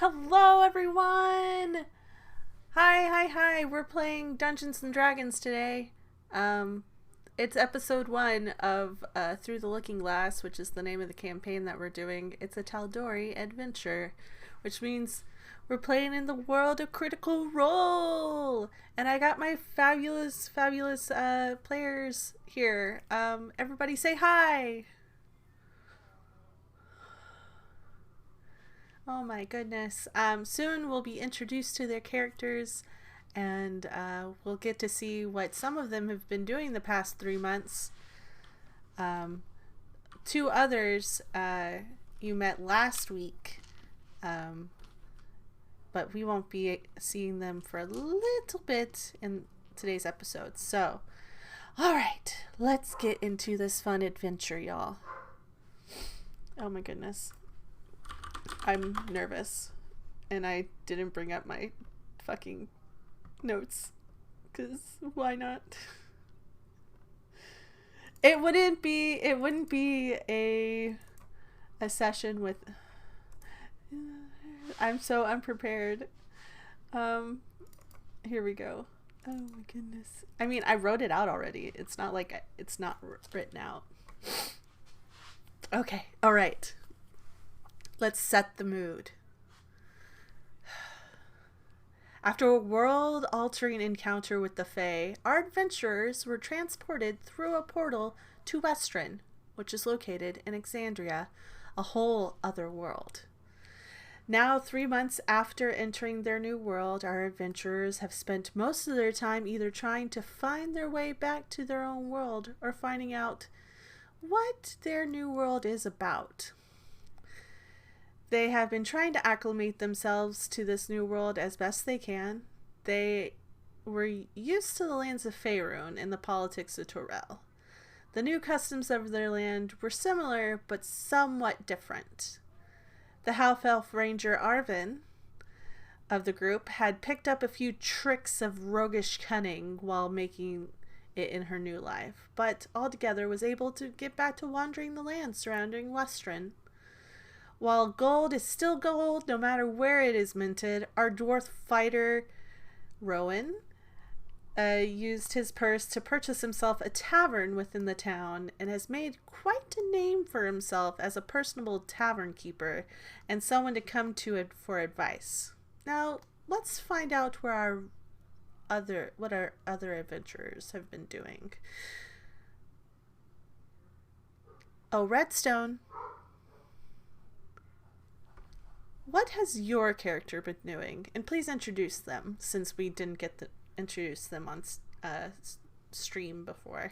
Hello, everyone! Hi. We're playing Dungeons and Dragons today. It's episode 1 of Through the Looking Glass, which is the name of the campaign that we're doing. It's a Tal'Dorei adventure, which means we're playing in the world of Critical Role! And I got my fabulous players here. Everybody say hi! Oh my goodness. Soon we'll be introduced to their characters and we'll get to see what some of them have been doing the past 3 months. Two others you met last week, but we won't be seeing them for a little bit in today's episode. So, alright, let's get into this fun adventure, y'all. Oh my goodness. I'm nervous, and I didn't bring up my fucking notes, because why not? It wouldn't be a session with, I'm so unprepared. Here we go. Oh my goodness. I mean, I wrote it out already. It's not like it's not written out. Okay, all right. Let's set the mood. After a world-altering encounter with the Fae, our adventurers were transported through a portal to Westruun, which is located in Exandria, a whole other world. Now, 3 months after entering their new world, our adventurers have spent most of their time either trying to find their way back to their own world or finding out what their new world is about. They have been trying to acclimate themselves to this new world as best they can. They were used to the lands of Faerun and the politics of Torel. The new customs of their land were similar, but somewhat different. The half-elf ranger Arvin of the group had picked up a few tricks of roguish cunning while making it in her new life, but altogether was able to get back to wandering the land surrounding Westruun. While gold is still gold, no matter where it is minted, our dwarf fighter, Rowan, used his purse to purchase himself a tavern within the town and has made quite a name for himself as a personable tavern keeper and someone to come to it for advice. Now, let's find out what our other adventurers have been doing. Oh, Redstone. What has your character been doing? And please introduce them, since we didn't get to introduce them on stream before.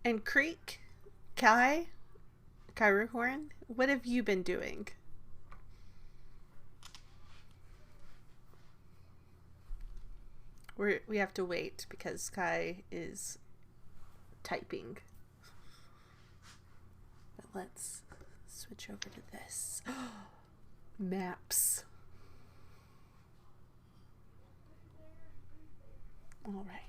And Creek, Kyruhorn, what have you been doing? We have to wait because Kai is typing. But let's switch over to this. Maps. All right.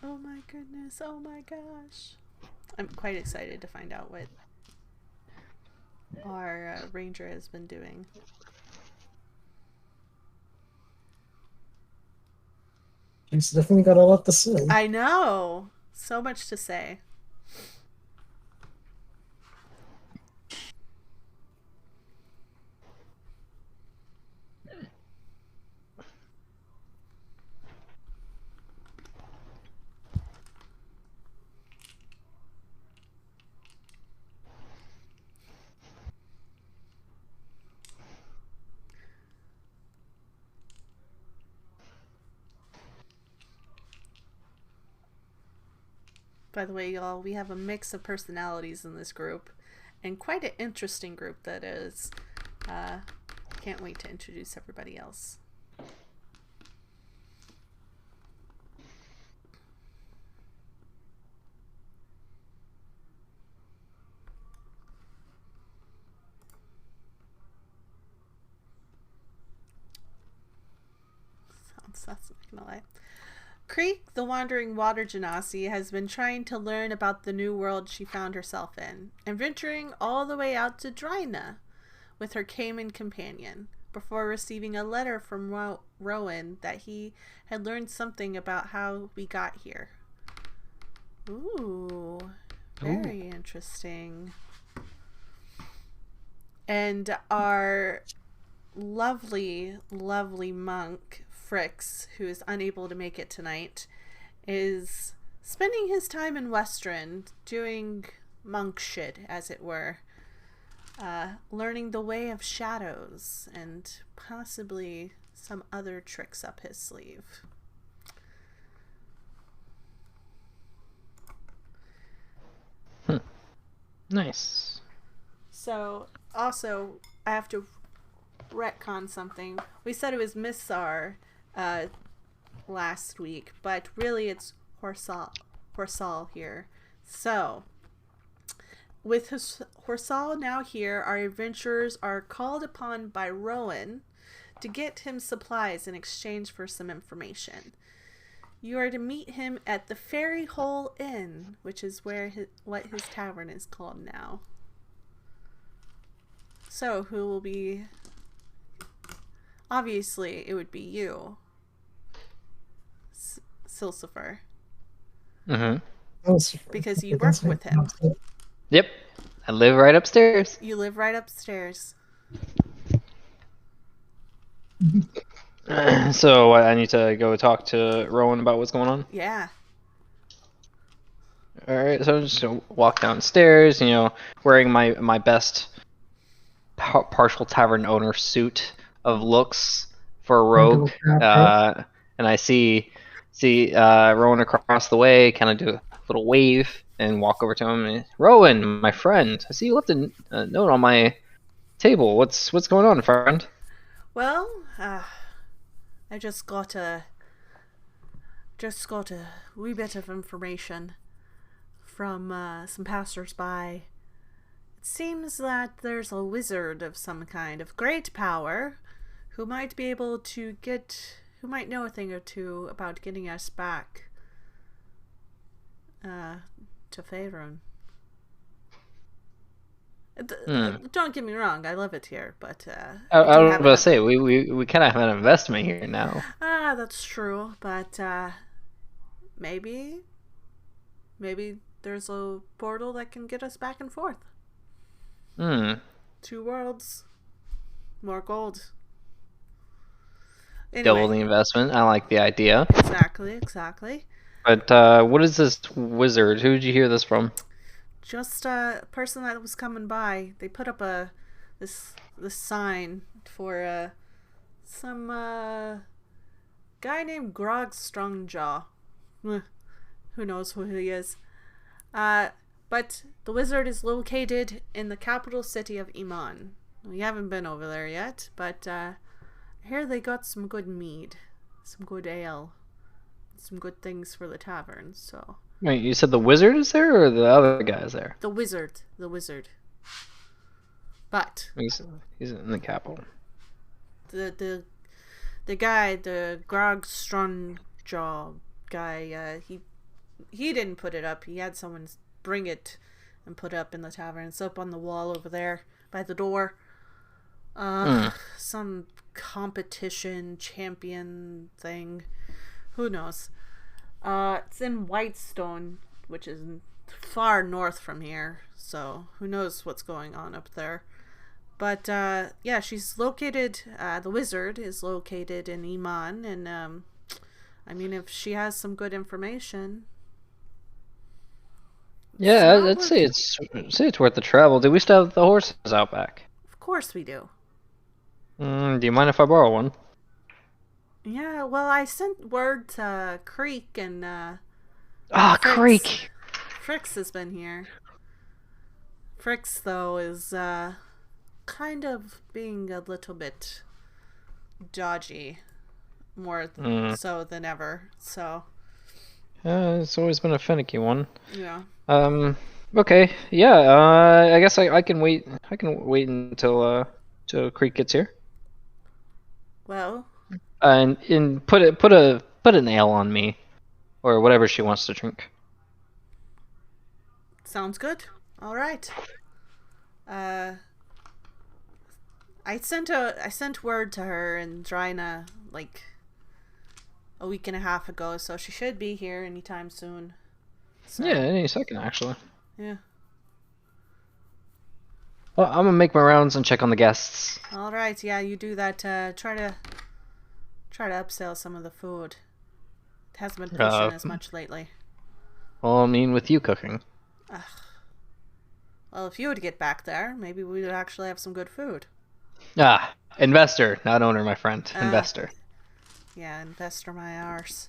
Oh my goodness, oh my gosh. I'm quite excited to find out what our ranger has been doing. He's definitely got a lot to say. I know. So much to say. By the way, y'all, we have a mix of personalities in this group, and quite an interesting group that is. Can't wait to introduce everybody else. That's not gonna lie. Creek, the wandering water genasi, has been trying to learn about the new world she found herself in, and venturing all the way out to Drina with her Cayman companion, before receiving a letter from Rowan that he had learned something about how we got here. Ooh, very interesting. And our lovely, lovely monk, Fricks, who is unable to make it tonight, is spending his time in Westruun doing monk shit, as it were. Learning the way of shadows and possibly some other tricks up his sleeve. Nice. So, also, I have to retcon something. We said it was Missar last week, but really it's Horsal here. So, with Horsal now here, our adventurers are called upon by Rowan to get him supplies in exchange for some information. You are to meet him at the Fairy Hole Inn, which is what his tavern is called now. So, who will be... Obviously, it would be you, Silsifer. Mm-hmm. Because you work with him. Yep. I live right upstairs. You live right upstairs. So I need to go talk to Rowan about what's going on? Yeah. Alright, so I'm just going to walk downstairs, wearing my best partial tavern owner suit of looks for a rogue. And I see Rowan across the way, kind of do a little wave and walk over to him. And, Rowan, my friend, I see you left a note on my table. What's going on, friend? Well, I just got a wee bit of information from some passers-by. It seems that there's a wizard of some kind of great power who might be able to who might know a thing or two about getting us back to Faerun. Don't get me wrong, I love it here, but I was about to say we kind of have an investment here now. That's true, but maybe there's a portal that can get us back and forth. 2 worlds, more gold. Anyway. Double the investment. I like the idea. Exactly. But what is this wizard? Who did you hear this from? Just a person that was coming by. They put up this sign for some guy named Grog Strongjaw. Who knows who he is? But the wizard is located in the capital city of Iman. We haven't been over there yet, but I hear they got some good mead, some good ale, some good things for the tavern. So. Wait, you said the wizard is there, or the other guy is there? The wizard. But he's in the capital. The guy, the Grog Strongjaw guy, he didn't put it up. He had someone bring it and put it up in the tavern. It's up on the wall over there by the door. Some competition champion thing. Who knows? It's in Whitestone, which is far north from here, so who knows what's going on up there. But yeah, she's located, the wizard is located in Iman, and I mean, if she has some good information. Yeah, I'd say it's worth the travel. Do we still have the horses out back? Of course we do. Do you mind if I borrow one? Yeah, well, I sent word to Creek and Creek! Fricks has been here. Fricks, though, is kind of being a little bit dodgy. More so than ever. So. It's always been a finicky one. Yeah. Okay. Yeah. I guess I can wait. I can wait until Creek gets here. Well. And put an ale on me, or whatever she wants to drink. Sounds good. All right. I sent word to her in Drina like a week and a half ago, so she should be here anytime soon. So. Yeah, any second actually. Yeah. Well, I'm gonna make my rounds and check on the guests. All right. Yeah, you do that. Try to upsell some of the food. It hasn't been pushing as much lately. Well, I mean, with you cooking. Ugh. Well, if you would get back there, maybe we would actually have some good food. Investor, not owner, my friend. Investor. Yeah, investor my arse.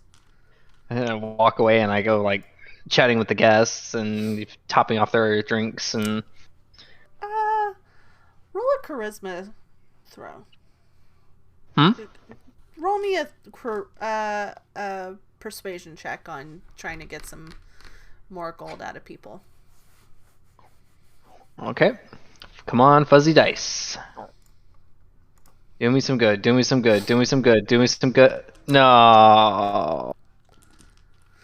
And I walk away and I go like chatting with the guests and topping off their drinks and. Roll a charisma throw. Hmm? Roll me a persuasion check on trying to get some more gold out of people. Okay. Come on, fuzzy dice. Do me some good. Do me some good. Do me some good. Do me some good. No.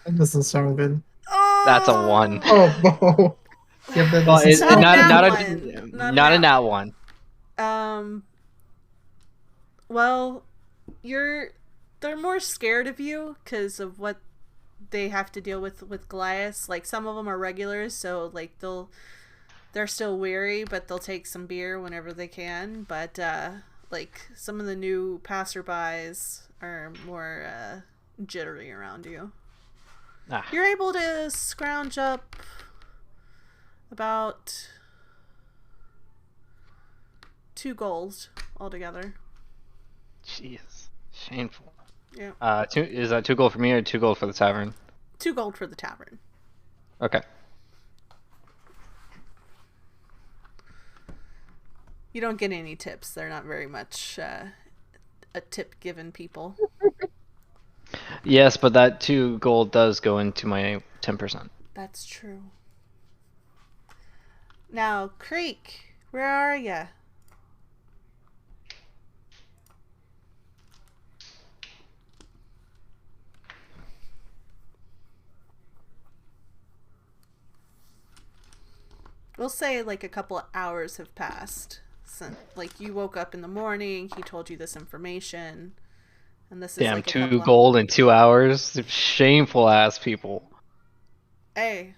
That doesn't sound good. Oh! That's a 1. Oh no. Yeah, that Well, doesn't it's sound not a nat 1. Well, they're more scared of you because of what they have to deal with Goliath. Like, some of them are regulars, so like they're still weary, but they'll take some beer whenever they can. But like some of the new passerbys are more jittery around you. You're able to scrounge up about 2 gold altogether. Jeez, shameful. Yeah. Is that 2 gold for me or 2 gold for the tavern? 2 gold for the tavern. Okay. You don't get any tips. They're not very much a tip-given people. Yes, but that 2 gold does go into my 10%. That's true. Now, Creek, where are ya? We'll say like a couple of hours have passed. Since, like, you woke up in the morning, he told you this information, and this is Damn, like 2 gold in 2 hours? Shameful ass people. Hey.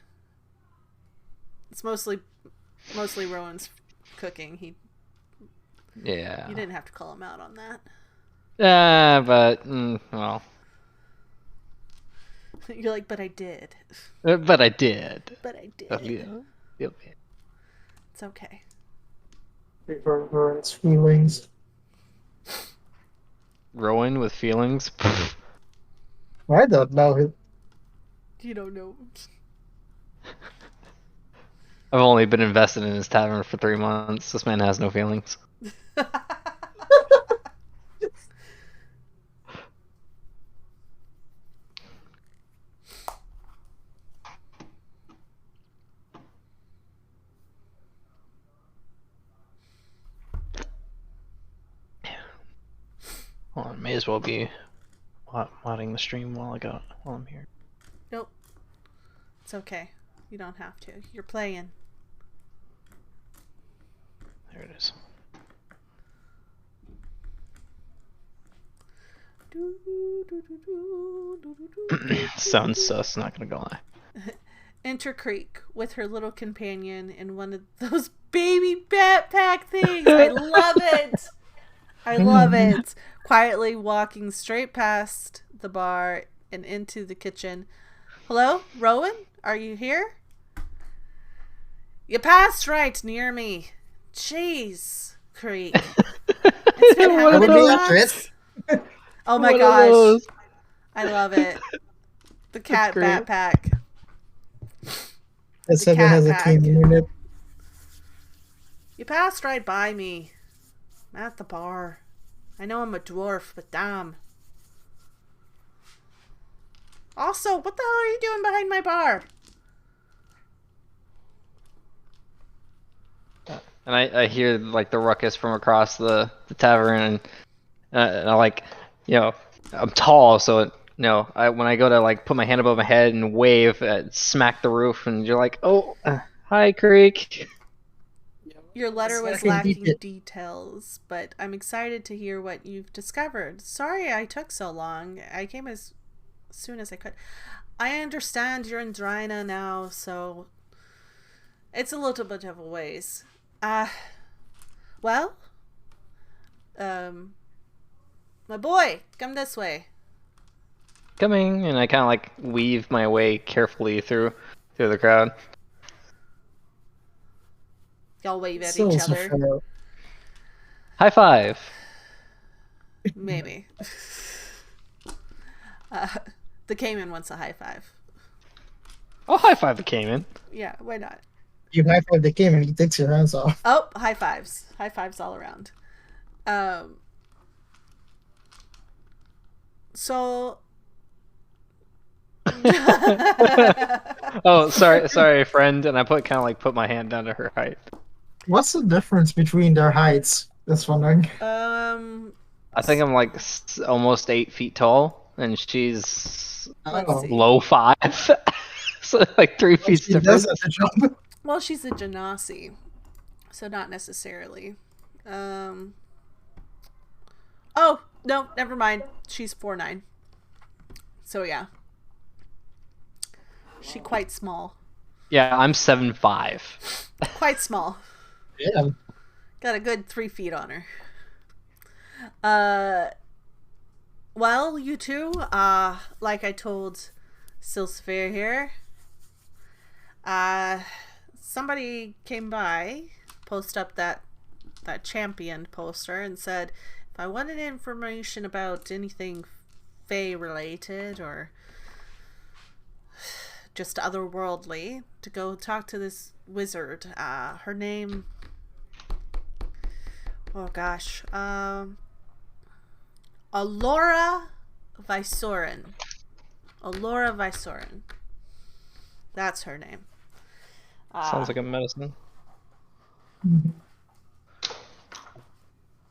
It's mostly Rowan's cooking. Yeah. You didn't have to call him out on that. But, well. You're like, but I did. But I did. But I did. Yeah. It's okay. Rowan's feelings. Rowan with feelings? I don't know. You don't know. I've only been invested in his tavern for 3 months. This man has no feelings. Well, I may as well be modding the stream while I'm here. Nope. It's okay. You don't have to. You're playing. There it is. Sounds sus, not gonna go lie. Enter Creek with her little companion in one of those baby backpack things. I love it. I love it. Quietly walking straight past the bar and into the kitchen. Hello, Rowan? Are you here? You passed right near me. Jeez, Creek. It's been how many months? Oh my gosh. I love it. The cat backpack. That The said it cat has a pack. caiman in it. You passed right by me. I'm at the bar. I know I'm a dwarf, but damn. Also, what the hell are you doing behind my bar? And I hear like the ruckus from across the tavern, and I like, I'm tall, so when I go to like put my hand above my head and wave, smack the roof, and you're like, oh, hi, Creek. Your letter was Smacking lacking Deacon. details, but I'm excited to hear what you've discovered. Sorry I took so long. I came as soon as I could. I understand you're in Drina now, so it's a little bit of a ways. Well, my boy, come this way. Coming, and I kind of like weave my way carefully through the crowd. Y'all wave at So each so other. fair. High five. Maybe. The Cayman wants a high five. Oh, high five the Cayman. Yeah, why not? You high five the caiman, he takes your hands off. Oh, high fives. High fives all around. So... Oh, sorry, friend. And I put my hand down to her height. What's the difference between their heights? Just wondering. I think I'm like almost 8 feet tall, and she's Let's see. low 5. So like 3 feet She difference. does a job. Well, she's a genasi, so not necessarily. Oh, no, never mind. She's 4'9". So yeah. She quite small. Yeah, I'm 7'5". Quite small. Yeah. Got a good 3 feet on her. Well, you two, like I told Silsphir here, somebody came by, posted up that champion poster and said if I wanted information about anything Fae related or just otherworldly, to go talk to this wizard. Her name... Oh gosh. Alora Vysoren. Alora Vysoren. That's her name. Sounds like a medicine.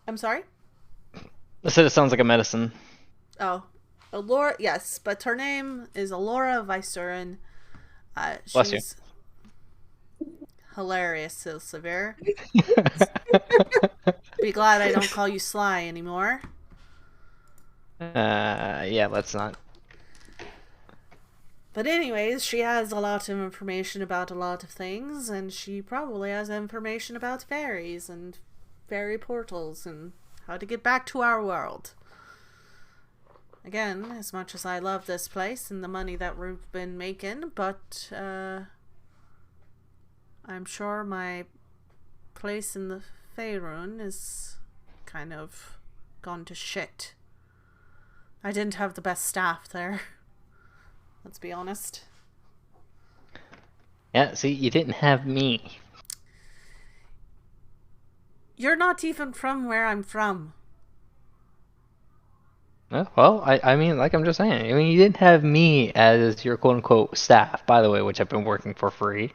I'm sorry? I said it sounds like a medicine. Oh. Alora, yes, but her name is Alora Vysoren. Bless you. She's hilarious, Silsevere. Be glad I don't call you Sly anymore. Yeah, let's not. But anyways, she has a lot of information about a lot of things, and she probably has information about fairies and fairy portals and how to get back to our world. Again, as much as I love this place and the money that we've been making, but I'm sure my place in the Faerun is kind of gone to shit. I didn't have the best staff there. Let's be honest. Yeah, see, you didn't have me. You're not even from where I'm from. Well, I mean, like I'm just saying, I mean, you didn't have me as your quote-unquote staff, by the way, which I've been working for free.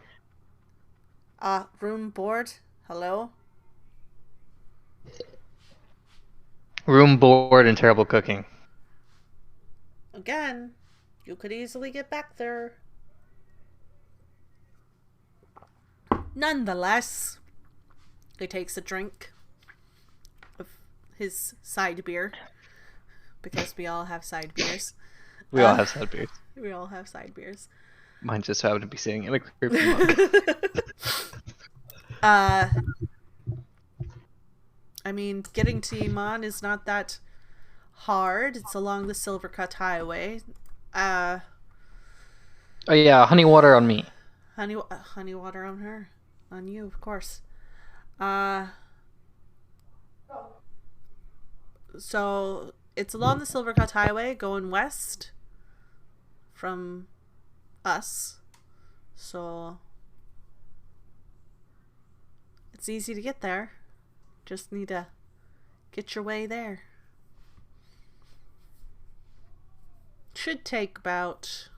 Room board? Hello? Room, board, and terrible cooking. Again, you could easily get back there. Nonetheless, he takes a drink of his side beer. Because we all have side beers. We all have side beers. We all have side beers. Mine just happened to be sitting in a creepy mug. I mean, getting to Iman is not that hard. It's along the Silvercut Highway. Oh yeah, honey water on me. Honey water on her. On you, of course. So... It's along the Silvercut Highway going west from us. So It's easy to get there. Just need to get your way there. Should take about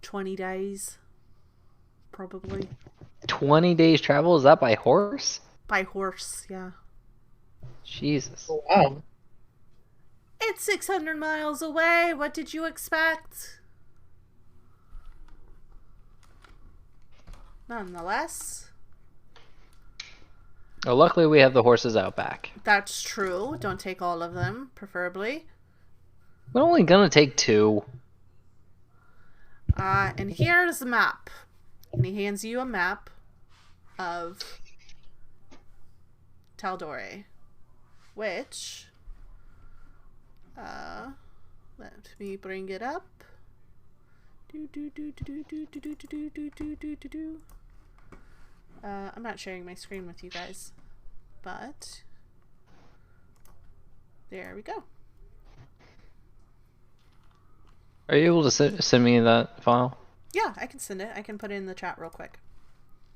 20 days. Probably. 20 days travel? Is that by horse? By horse, yeah. Jesus. Oh, wow. It's 600 miles away. What did you expect? Nonetheless. Well, luckily we have the horses out back. That's true. Don't take all of them, preferably. We're only gonna take 2. And here's the map. And he hands you a map of Taldore. Which, let me bring it up. I'm not sharing my screen with you guys, but there we go. Are you able to send me that file? Yeah, I can send it. I can put it in the chat real quick.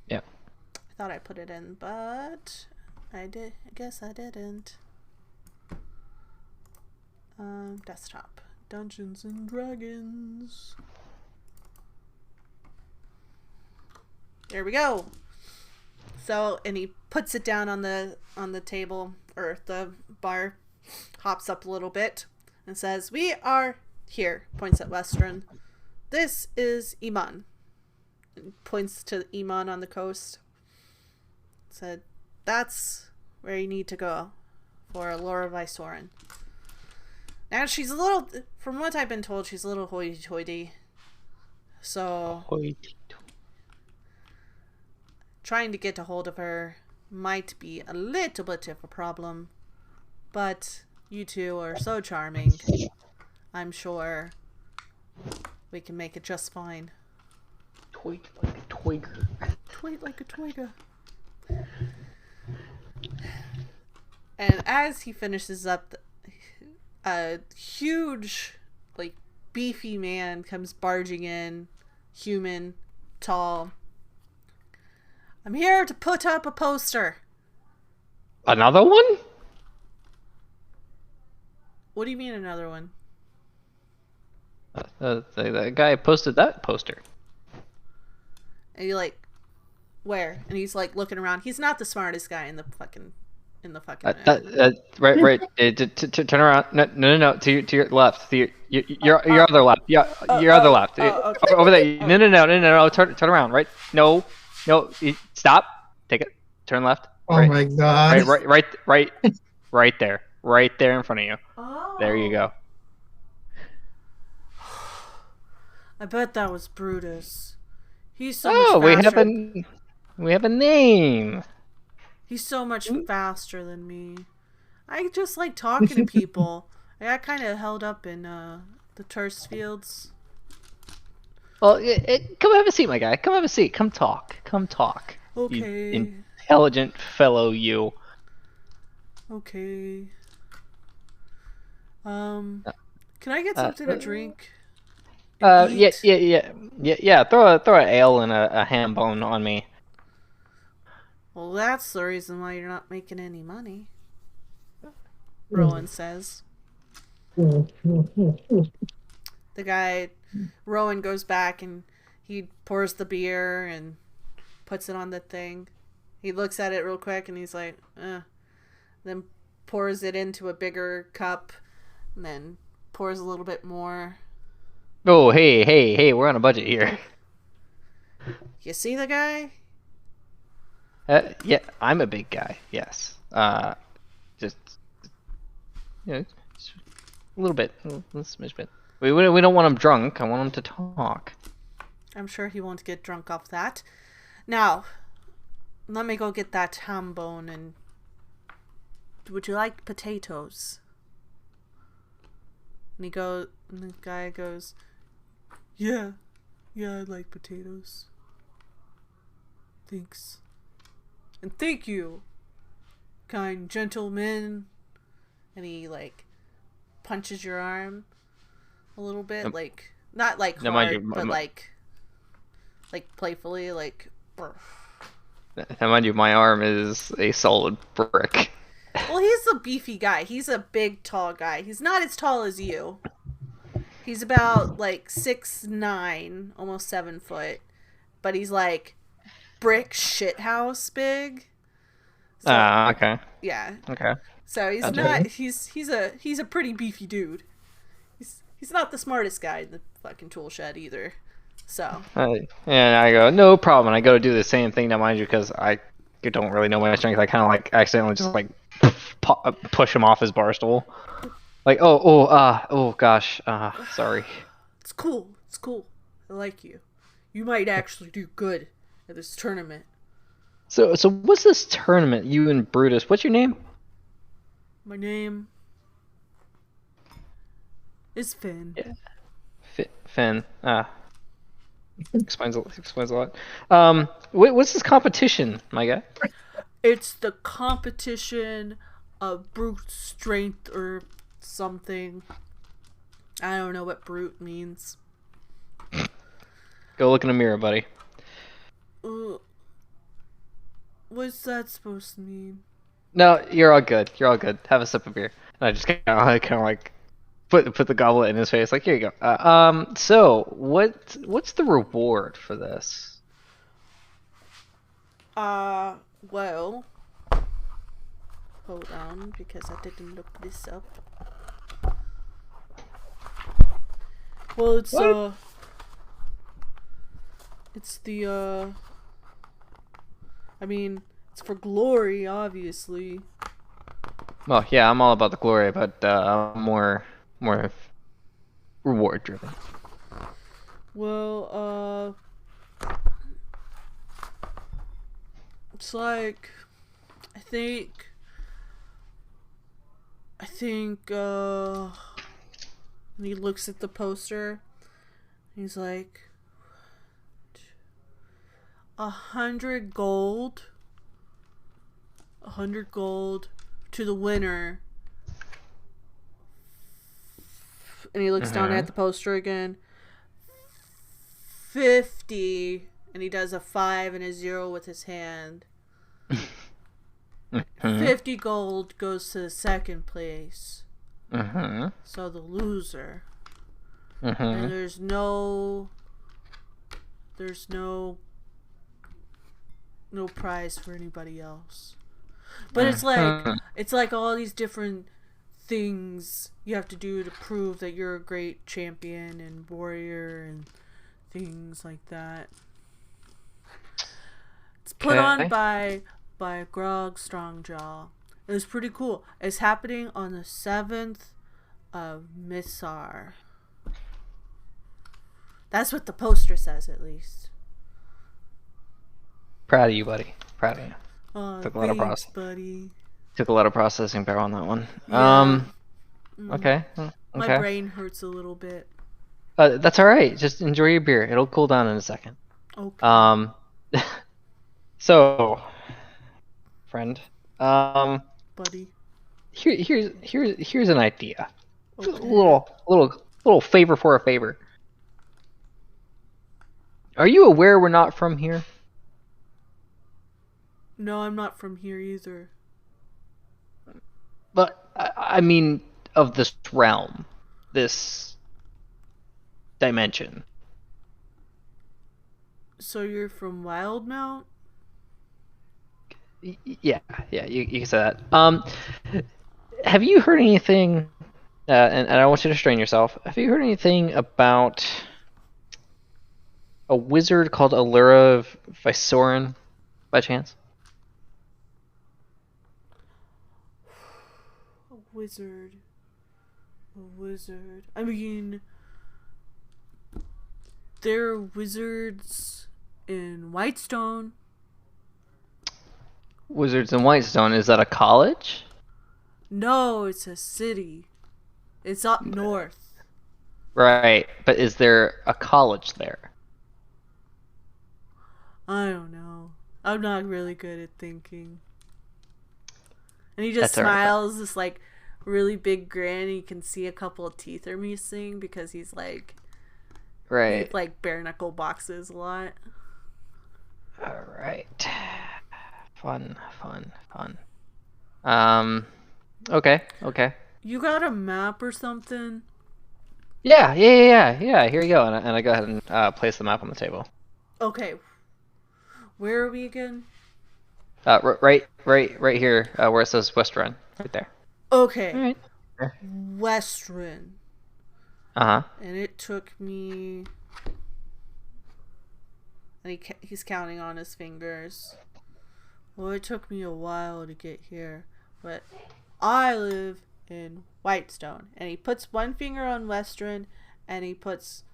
Yeah. I thought I put it in, but I guess I didn't. Desktop. Dungeons and Dragons. There we go. So, and he puts it down on the table, or the bar, hops up a little bit, and says, "We are here," points at Westruun. "This is Iman." And points to Iman on the coast. Said, "That's where you need to go for Laura Vysoren." Now she's a little, from what I've been told, she's a little hoity-toity. So trying to get a hold of her might be a little bit of a problem. But you two are so charming. I'm sure we can make it just fine. Tweet like a twigger. Tweet like a twigger. And as he finishes up, a huge, like, beefy man comes barging in. Human, tall. "I'm here to put up a poster." Another one? What do you mean another one? The guy posted that poster. And you're like, "Where?" And he's like looking around. He's not the smartest guy in the fucking Right. Turn around. No. To your left. Your other left. Yeah, your other left. okay. Over there. No. Turn around. Right. No. Stop. Take it. Turn left. Oh Right. my god. Right there. Right there in front of you. Oh. There you go. I bet that was Brutus. He's so much faster. we have a name. He's so much faster than me. I just like talking to people. I got kind of held up in the turf fields. Well, come have a seat, my guy. Come have a seat. Come talk. Okay. You intelligent fellow, you. Okay. Can I get something to drink? Yeah. Throw an ale and a ham bone on me. Well, that's the reason why you're not making any money. Rowan says. The guy, Rowan, goes back and he pours the beer and puts it on the thing. He looks at it real quick and he's like, then pours it into a bigger cup and then pours a little bit more. Oh, hey, we're on a budget here. You see the guy? Yeah, I'm a big guy. Yes. Just a little bit, a smidge bit. We don't want him drunk. I want him to talk. I'm sure he won't get drunk off that. Now, let me go get that ham bone and... Would you like potatoes? And the guy goes, Yeah, I'd like potatoes. Thanks. And thank you, kind gentleman. And he, like, punches your arm a little bit, like, not like hard, but like playfully, like, brr. Now, mind you, my arm is a solid brick. Well, he's a beefy guy. He's a big, tall guy. He's not as tall as you. He's about like 6'9", almost 7 foot, but he's like brick shithouse big. So, Okay. yeah. Okay. So he's Gotcha. not. He's a pretty beefy dude. He's not the smartest guy in the fucking tool shed either. So. And I go, no problem. And I go to do the same thing, now mind you, because I don't really know my strength. I kind of like accidentally just like push him off his bar stool. Like, oh gosh, sorry. It's cool. It's cool. I like you. You might actually do good at this tournament. So what's this tournament? You and Brutus. What's your name? My name is Finn. Yeah. Finn. Explains a lot. What's this competition, my guy? It's the competition of brute strength or something. I don't know what brute means. Go look in a mirror, buddy. What's that supposed to mean? No, you're all good. You're all good. Have a sip of beer. And I just kind of like put the goblet in his face. Like, here you go. So what's the reward for this? Well, hold on, because I didn't look this up. Well, it's I mean, it's for glory, obviously. Well, yeah, I'm all about the glory, but I'm more reward driven. Well, it's like, I think, and he looks at the poster, he's like, 100 gold to the winner. And he looks down at the poster again. 50, and he does a 5 and a 0 with his hand. 50 gold goes to the second place. So the loser. And there's no prize for anybody else. But it's like all these different things you have to do to prove that you're a great champion and warrior and things like that. It's put on by Grog Strongjaw. It was pretty cool. It's happening on the 7th of Missar. That's what the poster says, at least. Proud of you, buddy. Proud of you. Took a lot of process, buddy. Took a lot of processing power on that one. Yeah. Okay. My brain hurts a little bit. That's all right. Just enjoy your beer. It'll cool down in a second. Okay. So, friend. Buddy. Here's an idea. Okay. Little favor for a favor. Are you aware we're not from here? No, I'm not from here either. But I mean, of this realm, this dimension. So you're from Wildmount? Yeah, you can say that. Have you heard anything? And I want you to strain yourself. Have you heard anything about a wizard called Allura Visorin, by chance? A wizard. I mean, there are wizards in Whitestone. Wizards in Whitestone, is that a college? No, it's a city. It's up north. Right, but is there a college there? I don't know. I'm not really good at thinking. And he just That's all right. smiles, this like really big grin. And you can see a couple of teeth are missing because he's like, Right. like bare knuckle boxes a lot. All right. Fun. Okay. You got a map or something? Yeah. Here you go, and I go ahead and place the map on the table. Okay. Where are we again? Right here, where it says Westruun, right there. Okay. All right. Westruun. Uh-huh. And it took me... And he's counting on his fingers. Well, it took me a while to get here. But I live in Whitestone. And he puts one finger on Westruun, and he puts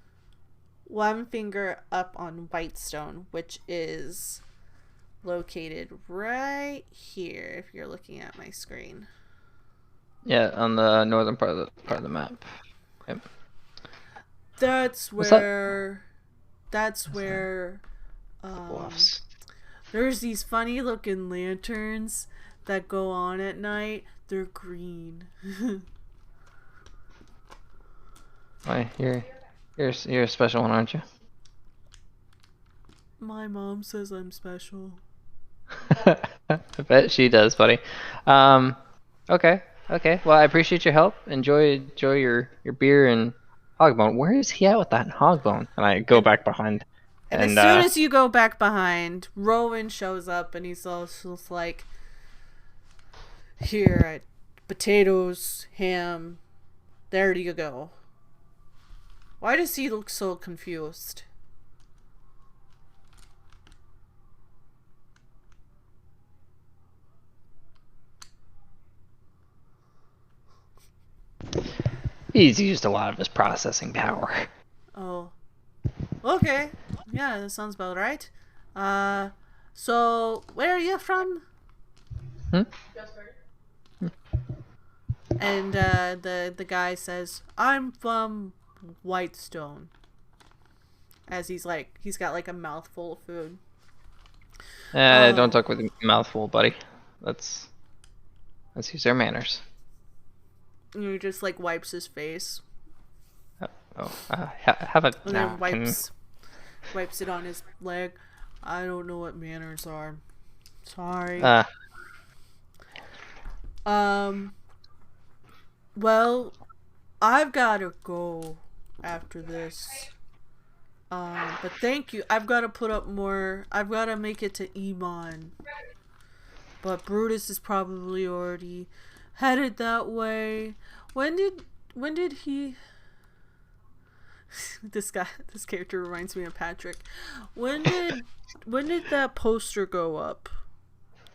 one finger up on Whitestone, which is located right here, if you're looking at my screen. Yeah, on the northern part of the map. Yep. That's where there's these funny looking lanterns that go on at night. They're green. Why, you're a special one, aren't you? My mom says I'm special. I bet she does, buddy. Okay. Well, I appreciate your help. Enjoy your beer and Hogbone. Where is he at with that Hogbone? And I go back behind. And as soon as you go back behind, Rowan shows up and he's also like, here, potatoes, ham, there you go. Why does he look so confused? He's used a lot of his processing power. Oh. Okay. Yeah, that sounds about right. So where are you from? And the guy says, I'm from Whitestone. As he's got like a mouthful of food. Don't talk with a mouthful, buddy. Let's use our manners. And he just like wipes his face. Have a and then wipes it on his leg. I don't know what manners are. Sorry. Well, I've gotta go after this. But thank you. I've gotta put up more. I've gotta make it to Iman. But Brutus is probably already headed that way. When did he... this character reminds me of Patrick. When did that poster go up?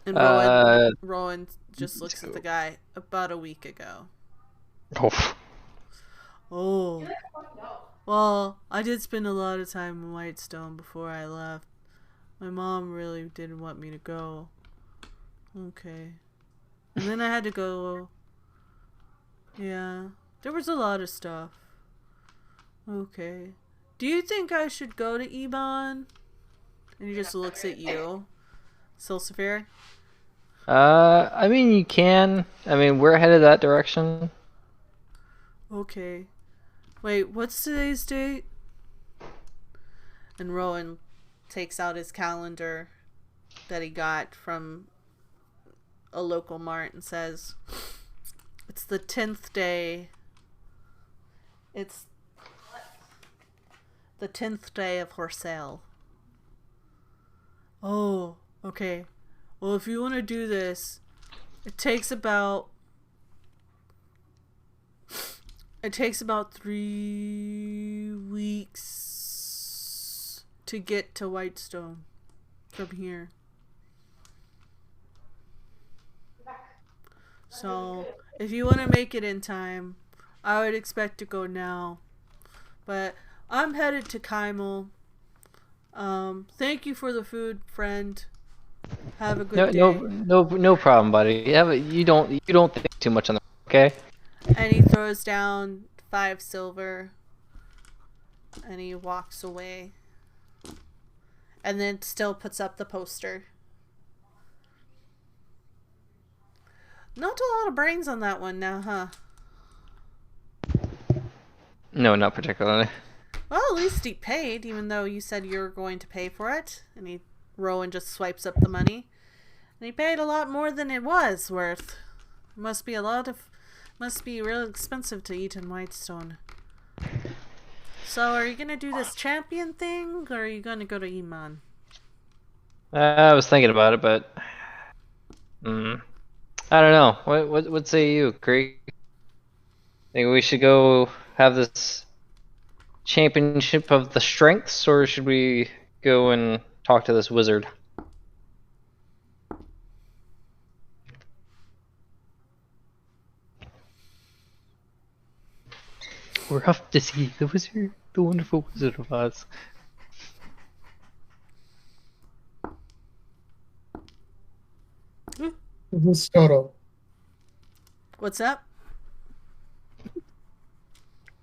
And Rowan just looks at the guy. About a week ago. Oh. Well, I did spend a lot of time in Whitestone before I left. My mom really didn't want me to go. Okay. And then I had to go. Yeah. There was a lot of stuff. Okay. Do you think I should go to Iban? And he just looks at you. Silsafir? I mean, you can. I mean, we're headed that direction. Okay. Wait, what's today's date? And Rowan takes out his calendar that he got from a local mart and says, it's the 10th day. It's the 10th day of Horsell. Oh, okay. Well, if you want to do this, it takes about 3 weeks to get to Whitestone from here. So, if you want to make it in time, I would expect to go now. But I'm headed to Kymel. Thank you for the food, friend. Have a good day. No problem, buddy. Yeah, but you don't think too much on the okay? And he throws down 5 silver. And he walks away. And then still puts up the poster. Not a lot of brains on that one now, huh? No, not particularly. Well, at least he paid, even though you said you were going to pay for it. And Rowan just swipes up the money. And he paid a lot more than it was worth. Must be real expensive to eat in Whitestone. So, are you gonna do this champion thing, or are you gonna go to Iman? I was thinking about it, but I don't know. What say you, Creek? Think we should go have this championship of the strengths, or should we go and talk to this wizard? We're off to see the wizard, the wonderful Wizard of Oz. Who's Toto? What's up?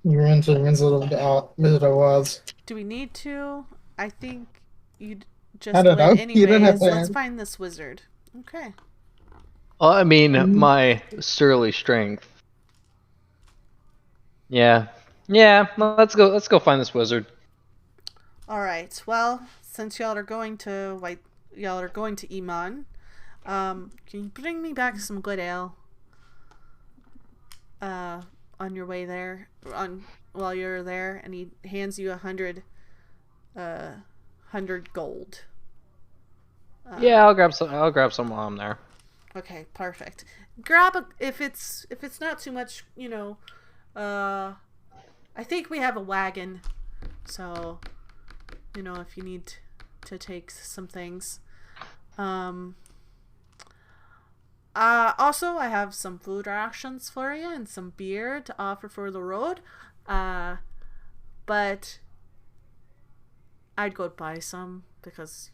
You're into Wizard of Oz. Do we need to? I think you'd just I don't know. win You don't have anyways. to Let's ask. find this wizard. Okay. I mean, my surly strength. Yeah. Let's go find this wizard. All right. Well, since y'all are going to Iman, can you bring me back some good ale? On your way there, while you're there, and he hands you 100 gold. Yeah, I'll grab some while I'm there. Okay, perfect. Grab if it's not too much, I think we have a wagon, so if you need to take some things. Also, I have some food rations for you and some beer to offer for the road. But I'd go buy some because,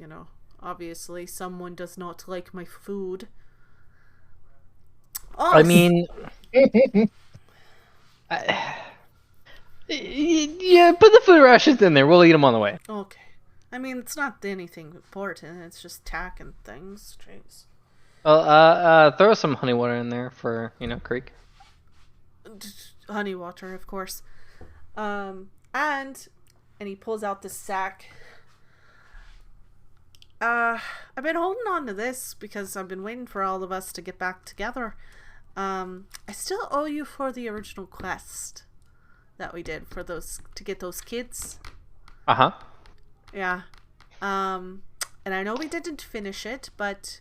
obviously someone does not like my food. Oh, I mean, yeah, put the food rations in there. We'll eat them on the way. Okay. I mean, it's not anything important. It's just tack and things. Jeez. Throw some honey water in there for, Creek. Honey water, of course. And he pulls out the sack. I've been holding on to this because I've been waiting for all of us to get back together. I still owe you for the original quest that we did to get those kids. Uh-huh. Yeah. And I know we didn't finish it, but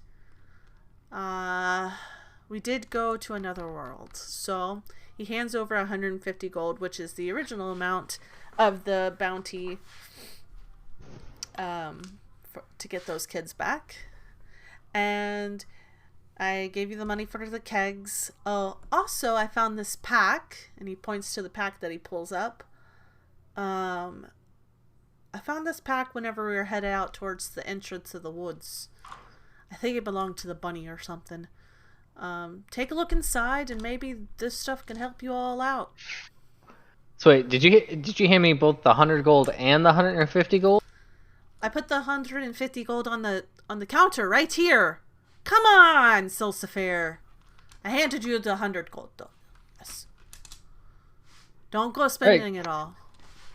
we did go to another world. So he hands over 150 gold, which is the original amount of the bounty to get those kids back. And I gave you the money for the kegs. Oh, also I found this pack, and he points to the pack that he pulls up. I found this pack whenever we were headed out towards the entrance of the woods. I think it belonged to the bunny or something. Take a look inside, and maybe this stuff can help you all out. So wait, did you hand me both the 100 gold and the 150 gold? I put the 150 gold on the counter right here. Come on, Silsifair. I handed you the 100 gold though. Yes. Don't go spending it all.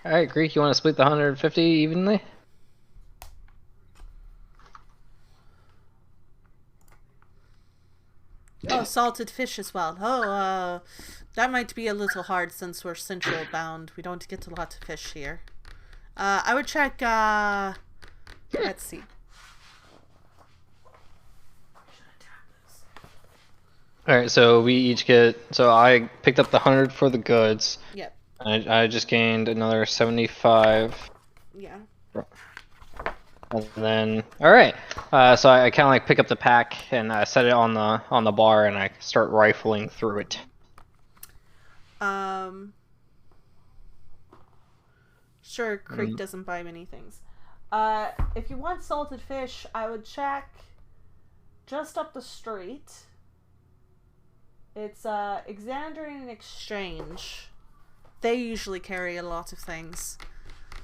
All right, Greek, you want to split the 150 evenly? Oh, salted fish as well. Oh, that might be a little hard since we're central bound. We don't get a lot of fish here. I would check, let's see. Alright, so we each get... So I picked up the 100 for the goods. Yep. I just gained another 75. Yeah. And then... Alright. So I kind of like pick up the pack and I set it on the bar and I start rifling through it. Sure, Creek doesn't buy many things. If you want salted fish, I would check just up the street. It's Exandrian Exchange. They usually carry a lot of things.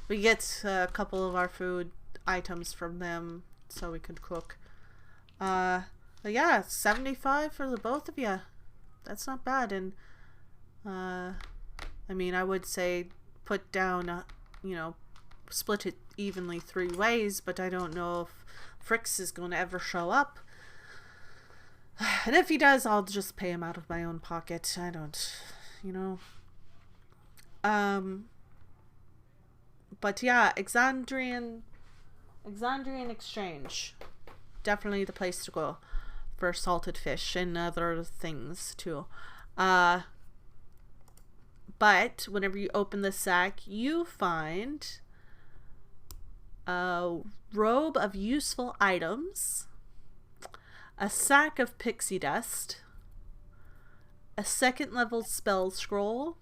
We get a couple of our food items from them so we could cook. But yeah, 75 for the both of you. That's not bad. And I mean, I would say put down, split it evenly 3 ways, but I don't know if Frix is going to ever show up. And if he does, I'll just pay him out of my own pocket. I don't, you know. But yeah, Exandrian exchange. Definitely the place to go for salted fish and other things too. But whenever you open the sack, you find a robe of useful items, a sack of pixie dust, a 2nd level spell scroll,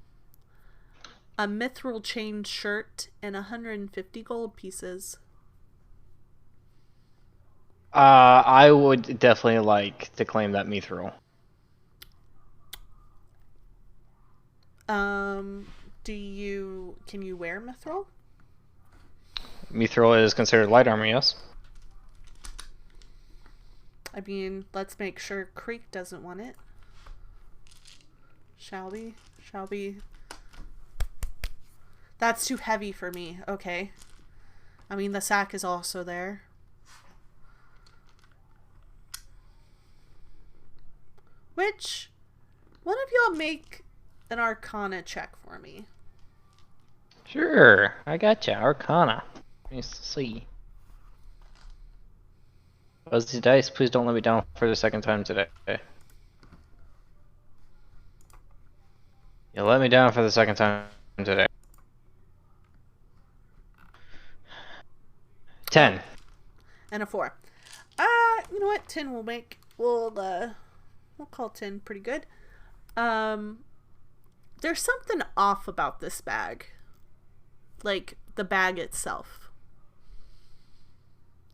a mithril chain shirt, and 150 gold pieces. I would definitely like to claim that mithril. Can you wear mithril? Mithril is considered light armor, yes? I mean, let's make sure Creek doesn't want it. Shall we? That's too heavy for me. Okay. I mean, the sack is also there. Which, one of y'all make an Arcana check for me. Sure, I gotcha. Arcana. Nice to see. Fuzzy dice, please don't let me down for the 2nd time today. You let me down for the 2nd time today. 10. And a 4. You know what? 10 will make. We'll call 10 pretty good. There's something off about this bag. Like, the bag itself.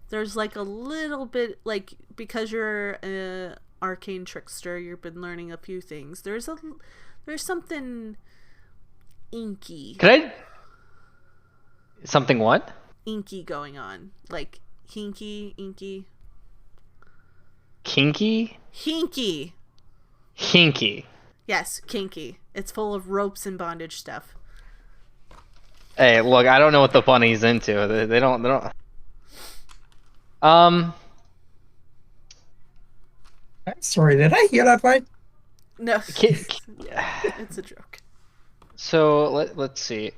There's like a little bit, like, because you're an arcane trickster, you've been learning a few things. There's something inky. Something what? Inky going on. Like, inky. Kinky? Hinky. Hinky. Yes, kinky. It's full of ropes and bondage stuff. Hey, look, I don't know what the bunny's into. They don't. I'm sorry, did I hear that right? No. It's a joke. So, let's see.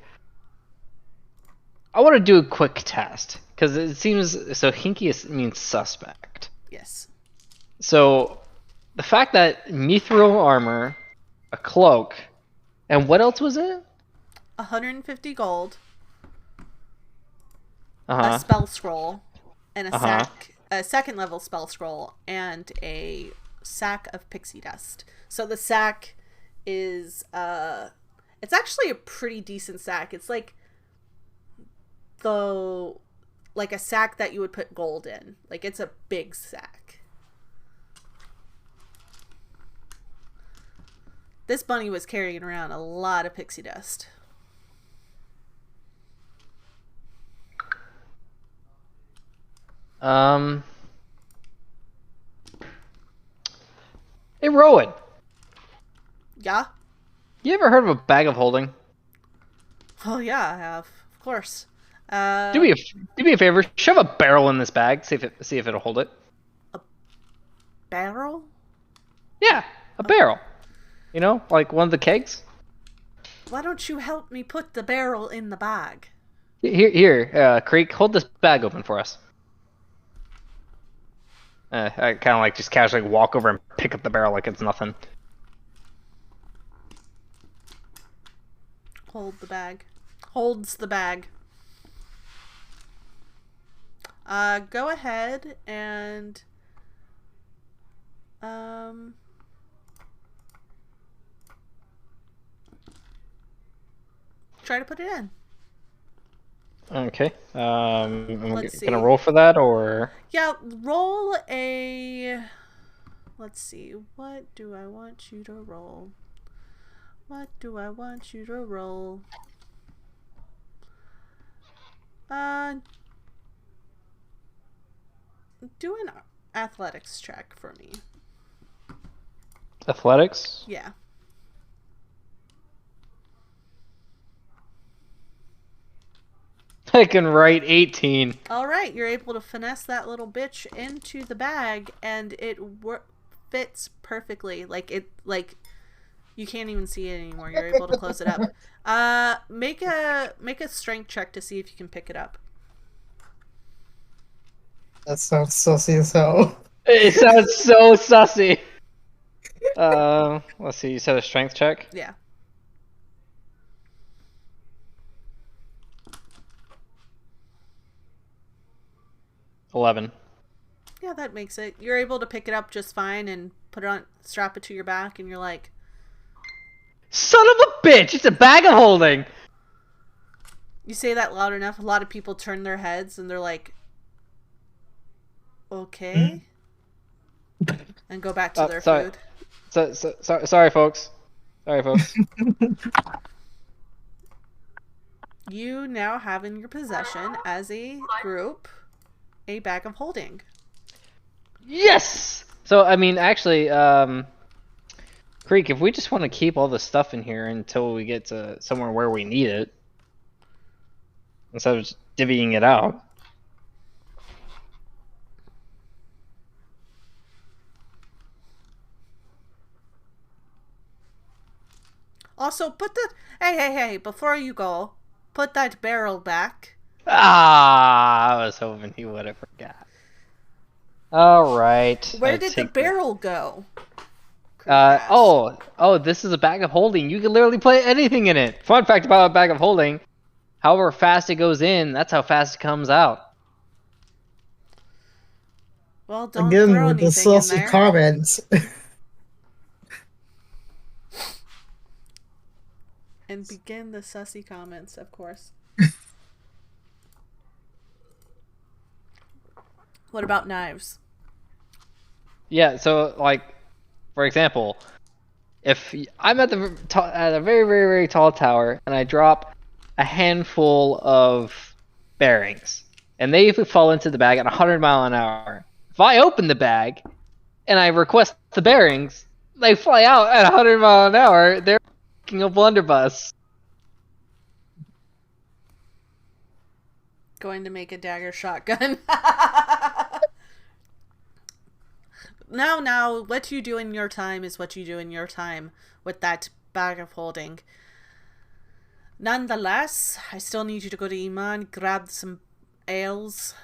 I want to do a quick test, because it seems... So, hinky means suspect. Yes. So, the fact that mithril armor, a cloak, and what else was it? 150 gold, Uh-huh. a spell scroll, and a Uh-huh. sack, a 2nd level spell scroll, and a sack of pixie dust. So the sack is, it's actually a pretty decent sack. It's like a sack that you would put gold in. Like, it's a big sack. This bunny was carrying around a lot of pixie dust. Hey, Rowan. Yeah? You ever heard of a bag of holding? Oh yeah, I have. Of course. Do me a favor. Shove a barrel in this bag. See if it'll hold it. Barrel? Yeah, a barrel. You know, like one of the kegs. Why don't you help me put the barrel in the bag? Here, Creek, hold this bag open for us. I kind of like just casually walk over and pick up the barrel like it's nothing. Hold the bag. Holds the bag. Go ahead and try to put it in. Okay. I'm Let's see. gonna roll for that, or Yeah, roll a... Let's see. What do I want you to roll? What do I want you to roll? Do an athletics check for me. athletics. Yeah. I can write 18. All right, you're able to finesse that little bitch into the bag, and it fits perfectly. You can't even see it anymore. You're able to close it up. Make a strength check to see if you can pick it up. That sounds sussy as hell. It sounds so sussy. Let's see. You said a strength check? Yeah. $11. Yeah, that makes it. You're able to pick it up just fine and strap it to your back, and you're like, son of a bitch! It's a bag of holding! You say that loud enough, a lot of people turn their heads and they're like, okay? And go back to their food. Sorry, folks. Sorry, folks. You now have in your possession, as a group, a bag of holding. Yes! So, I mean, actually, Creek, if we just want to keep all the stuff in here until we get to somewhere where we need it, instead of just divvying it out. Also, hey, before you go, put that barrel back. I was hoping he would have forgot. Alright. Where did the barrel go? This is a bag of holding. You can literally put anything in it. Fun fact about a bag of holding. However fast it goes in, that's how fast it comes out. Well, don't Again, throw with the anything in saucy there. comments. And begin the sussy comments, of course. What about knives? Yeah, so, like, for example, if I'm at a very, very, very tall tower and I drop a handful of bearings and they fall into the bag at 100 miles an hour, if I open the bag and I request the bearings, they fly out at 100 miles an hour. They're making a blunderbuss. Going to make a dagger shotgun. Now, what you do in your time is what you do in your time with that bag of holding. Nonetheless, I still need you to go to Iman, grab some ales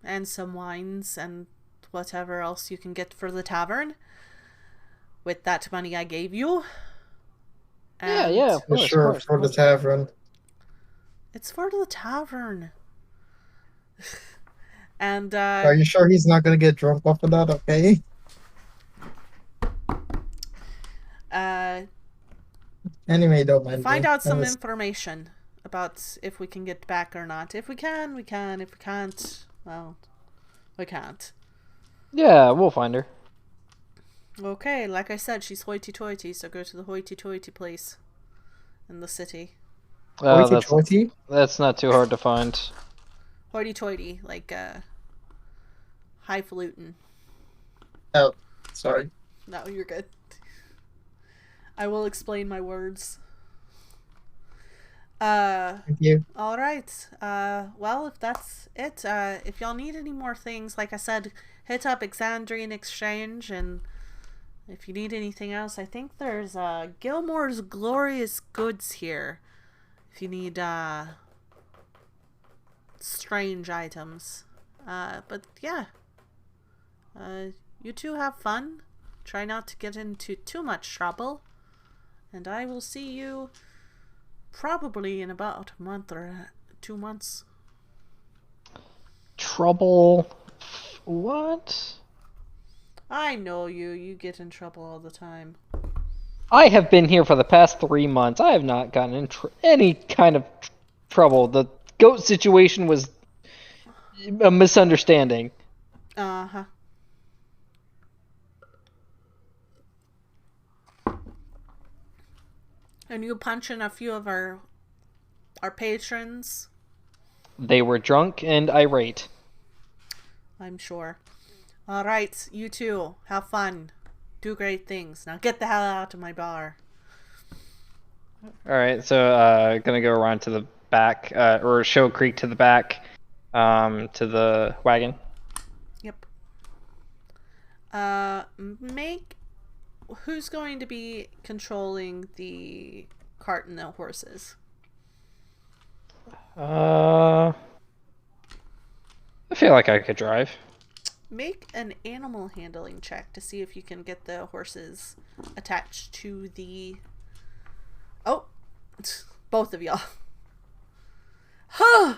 and some wines and whatever else you can get for the tavern with that money I gave you. And Yeah, of course, sure, of course, for the tavern. It's for the tavern. And Are you sure he's not gonna get drunk off of that? Okay. Anyway, don't mind. Find out some information about if we can get back or not. If we can, we can. If we can't, well, we can't. Yeah, we'll find her. Okay, like I said, she's hoity-toity, so go to the hoity-toity place in the city. Hoity-toity? That's not too hard to find. Hoity-toity, like highfalutin. Oh, sorry. No, you're good. I will explain my words. Thank you. All right. Well, if that's it, if y'all need any more things, like I said, hit up Exandrian Exchange, and if you need anything else, I think there's Gilmore's Glorious Goods here. If you need strange items. But yeah. You two have fun. Try not to get into too much trouble. And I will see you probably in about a month or 2 months. Trouble? What? I know you. You get in trouble all the time. I have been here for the past 3 months. I have not gotten in any kind of trouble. The goat situation was a misunderstanding. Uh-huh. And you punching a few of our patrons? They were drunk and irate. I'm sure. Alright, you two. Have fun. Do great things. Now get the hell out of my bar. Alright, so gonna go around to the back, or show Creek to the back, to the wagon. Yep. Make... Who's going to be controlling the cart and the horses? I feel like I could drive. Make an animal handling check to see if you can get the horses attached to the... Oh! Both of y'all. Huh!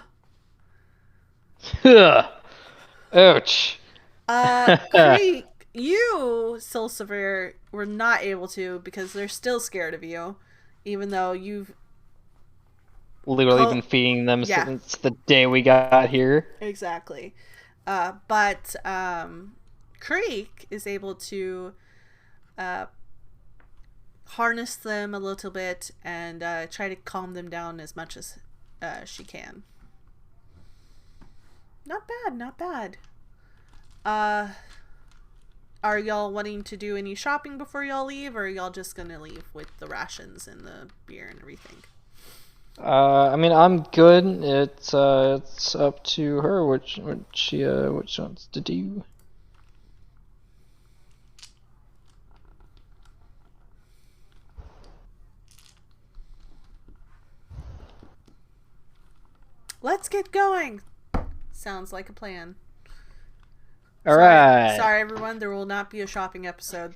Ouch. Creek, you, Silsevier, were not able to because they're still scared of you. Even though you've... Literally been feeding them since the day we got here. Exactly. But Creek is able to harness them a little bit and try to calm them down as much as she can. Not bad, not bad. Are y'all wanting to do any shopping before y'all leave, or are y'all just gonna leave with the rations and the beer and everything? I mean, I'm good. It's up to her what she wants to do. Let's get going. Sounds like a plan. All right. Sorry, everyone. There will not be a shopping episode.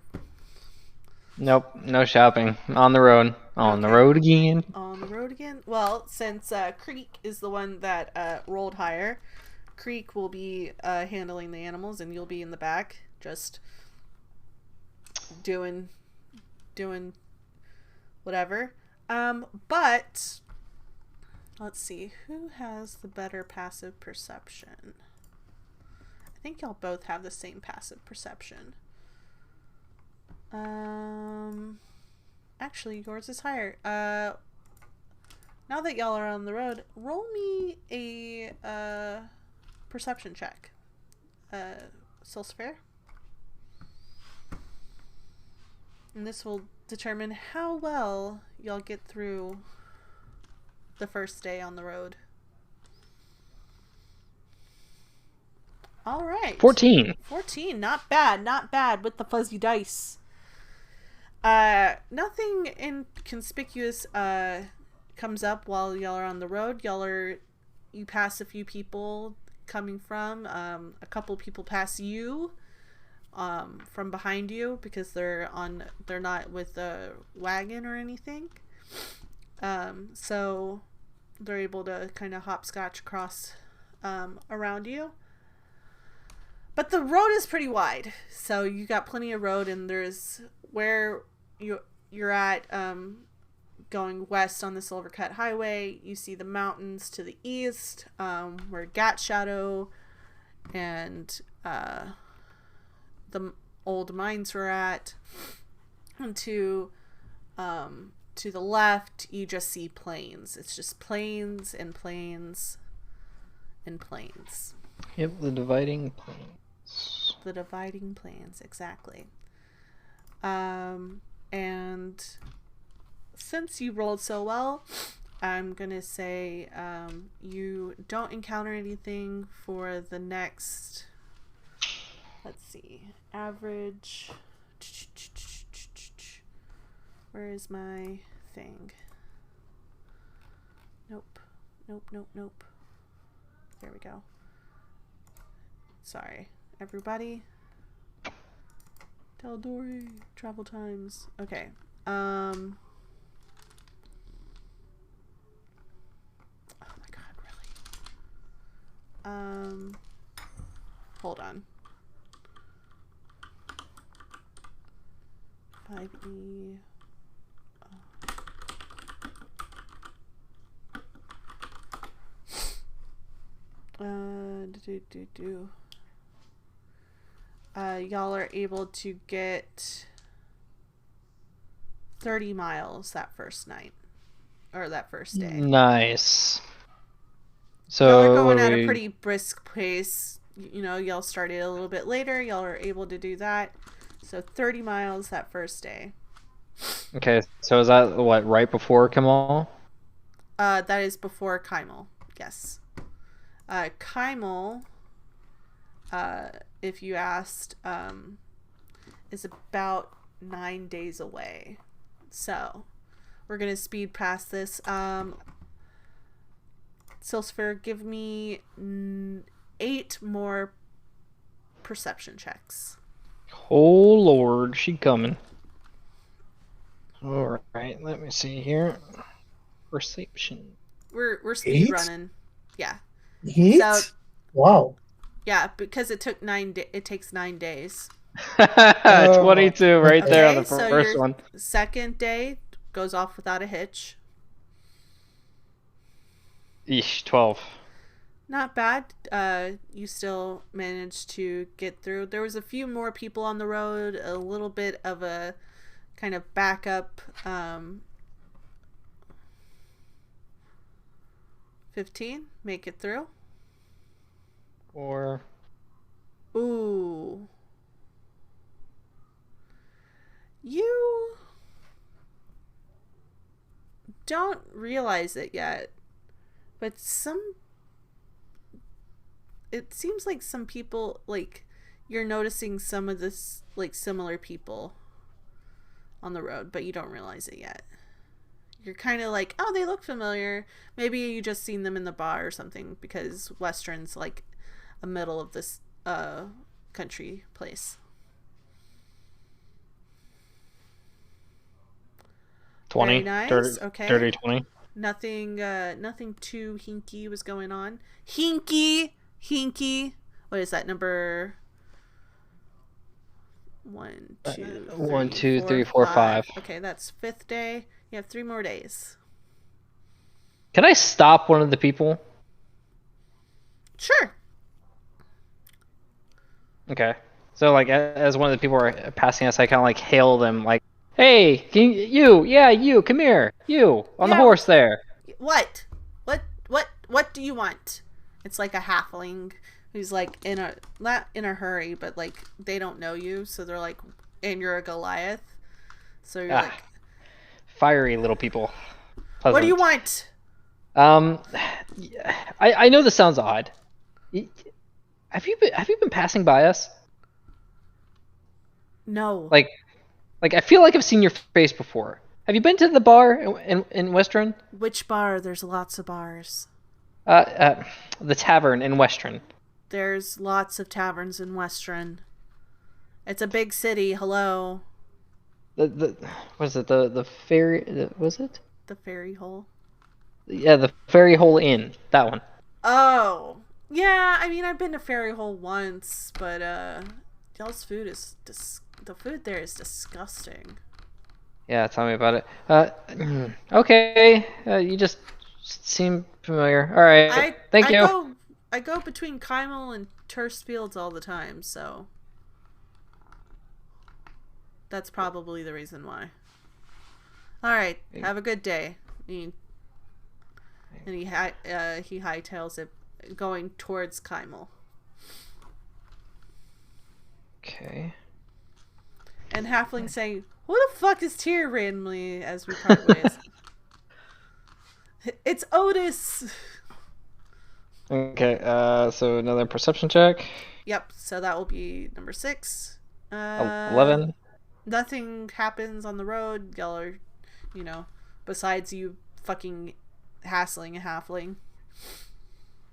Nope, no shopping. On the road. On the road again. On the road again? Well, since Creek is the one that rolled higher, Creek will be handling the animals and you'll be in the back just doing whatever. But let's see. Who has the better passive perception? I think y'all both have the same passive perception. Actually, yours is higher. Now that y'all are on the road, roll me a perception check. Silsfair. And this will determine how well y'all get through the first day on the road. All right. 14. 14. Not bad. Not bad with the fuzzy dice. Nothing inconspicuous comes up while y'all are on the road. You pass a few people coming from. A couple people pass you from behind you because they're not with a wagon or anything. So they're able to kind of hopscotch across around you. But the road is pretty wide, so you got plenty of road, and there's where you're at going west on the Silvercut Highway. You see the mountains to the east, where Gat Shadow and the old mines were at. And to the left, you just see plains. It's just plains and plains and plains. Yep, the dividing plains. The dividing plains, exactly. And since you rolled so well, I'm gonna say you don't encounter anything for the next, let's see, average. Where is my thing? Nope. There we go. Sorry, everybody. Tell Dory. Travel times. Okay. Oh my god, really? Hold on. 5E. Y'all are able to get 30 miles that first night. Or that first day. Nice. So y'all are going at a pretty brisk pace. You know, y'all started a little bit later. Y'all are able to do that. So 30 miles that first day. Okay, so is that what, right before Kamal? That is before Kymel. Yes. Kymel, if you asked is about 9 days away. So we're gonna speed past this. Silsfer, give me 8 more perception checks. Oh Lord, she coming. All right, let me see here. Perception. We're speed 8? running. Yeah. 8? So, wow. yeah, because it took it takes 9 days. 22 right there on the so first your one. second day goes off without a hitch. Eesh, 12. Not bad. You still managed to get through. There was a few more people on the road, a little bit of a kind of backup. 15, make it through. 4. Ooh. You don't realize it yet, but it seems like some people, like, you're noticing some of this, like, similar people on the road, but you don't realize it yet. You're kind of like, oh, they look familiar. Maybe you just seen them in the bar or something, because Westruun's like a middle of this country place. 20. Very nice. Dirty, Okay. Dirty 20. Nothing too hinky was going on. Hinky. What is that number? 1, 2, 3, 1, 2, 4, 3, 4, 5. Okay, that's 5th day. You have 3 more days. Can I stop one of the people? Sure. Okay. So, like, as one of the people are passing us, I kind of, like, hail them, like, hey, you, come here, you, on the horse there. What do you want? It's like a halfling who's, like, not in a hurry, but, like, they don't know you, so they're like, and you're a Goliath. So you're like... Fiery little people. Pleasant. What do you want? I know this sounds odd. Have you been passing by us? No. Like I feel like I've seen your face before. Have you been to the bar in Westruun? Which bar? There's lots of bars. The tavern in Westruun. There's lots of taverns in Westruun. It's a big city. Hello. The was it the fairy? Was it the Fairy Hole? Yeah, the Fairy Hole Inn. That one. Oh, yeah. I mean, I've been to Fairy Hole once, but y'all's food is the food there is disgusting. Yeah, tell me about it. Okay. You just seem familiar. All right. Thank you. I go between Kymel and Turstfields all the time, so that's probably the reason why. All right, have a good day. And he hightails it, going towards Kymel. Okay. And Halfling saying, "Who the fuck is here randomly?" as we part ways. It's Otis. Okay. So another perception check. Yep. So that will be number 6. 11. Nothing happens on the road. Y'all are, besides you fucking hassling a halfling.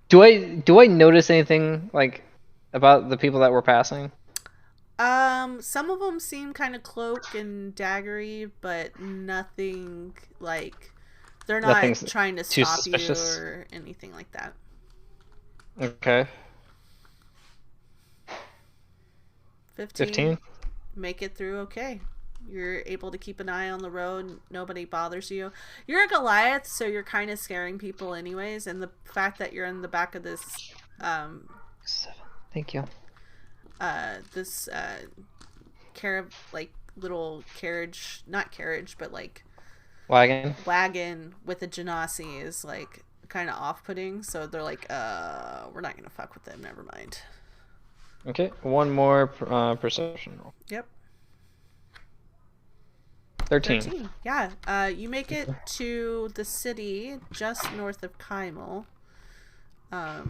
Do I notice anything like about the people that we're passing? Some of them seem kind of cloak and daggery, but nothing like they're not trying to stop suspicious. You or anything like that. Okay. 15. Make it through okay. You're able to keep an eye on the road. Nobody bothers you. You're a Goliath, so you're kind of scaring people anyways. And the fact that you're in the back of this... 7. Thank you. This little carriage... Not carriage, but like... Wagon with a genasi is like kind of off-putting. So they're like, we're not going to fuck with them. Never mind. Okay, one more perception roll. Yep. 13. Yeah. You make it to the city just north of Kymel. Now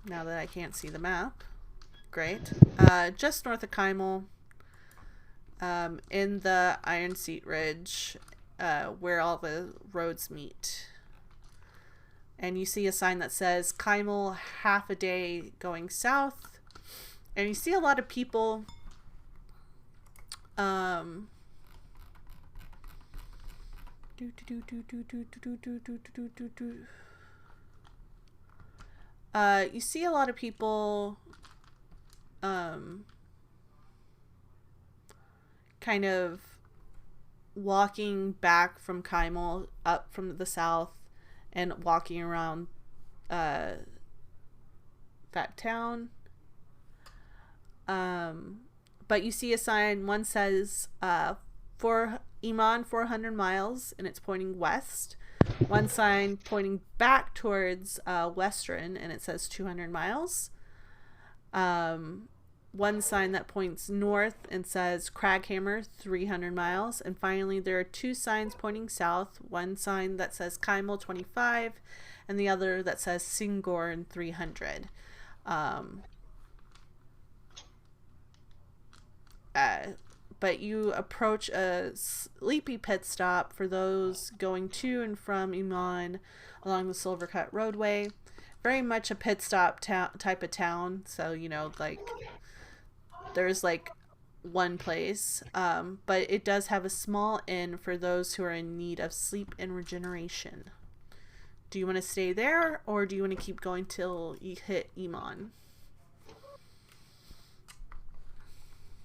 that I can't see the map. great. Just north of Kymel, in the Iron Seat Ridge, where all the roads meet. And you see a sign that says Kymel, half a day going south. And you see a lot of people you see a lot of people kind of walking back from Kymel up from the south and walking around that town. But you see a sign, one says for Iman 400 miles, and it's pointing west. One sign pointing back towards Westruun, and it says 200 miles. One sign that points north and says Craghammer 300 miles. And finally, there are two signs pointing south. One sign that says Kymel 25, and the other that says Singorn 300. But you approach a sleepy pit stop for those going to and from Iman along the Silvercut roadway. Very much a pit stop type of town. So, you know, like, there's like one place. But it does have a small inn for those who are in need of sleep and regeneration. Do you want to stay there, or do you want to keep going till you hit Iman?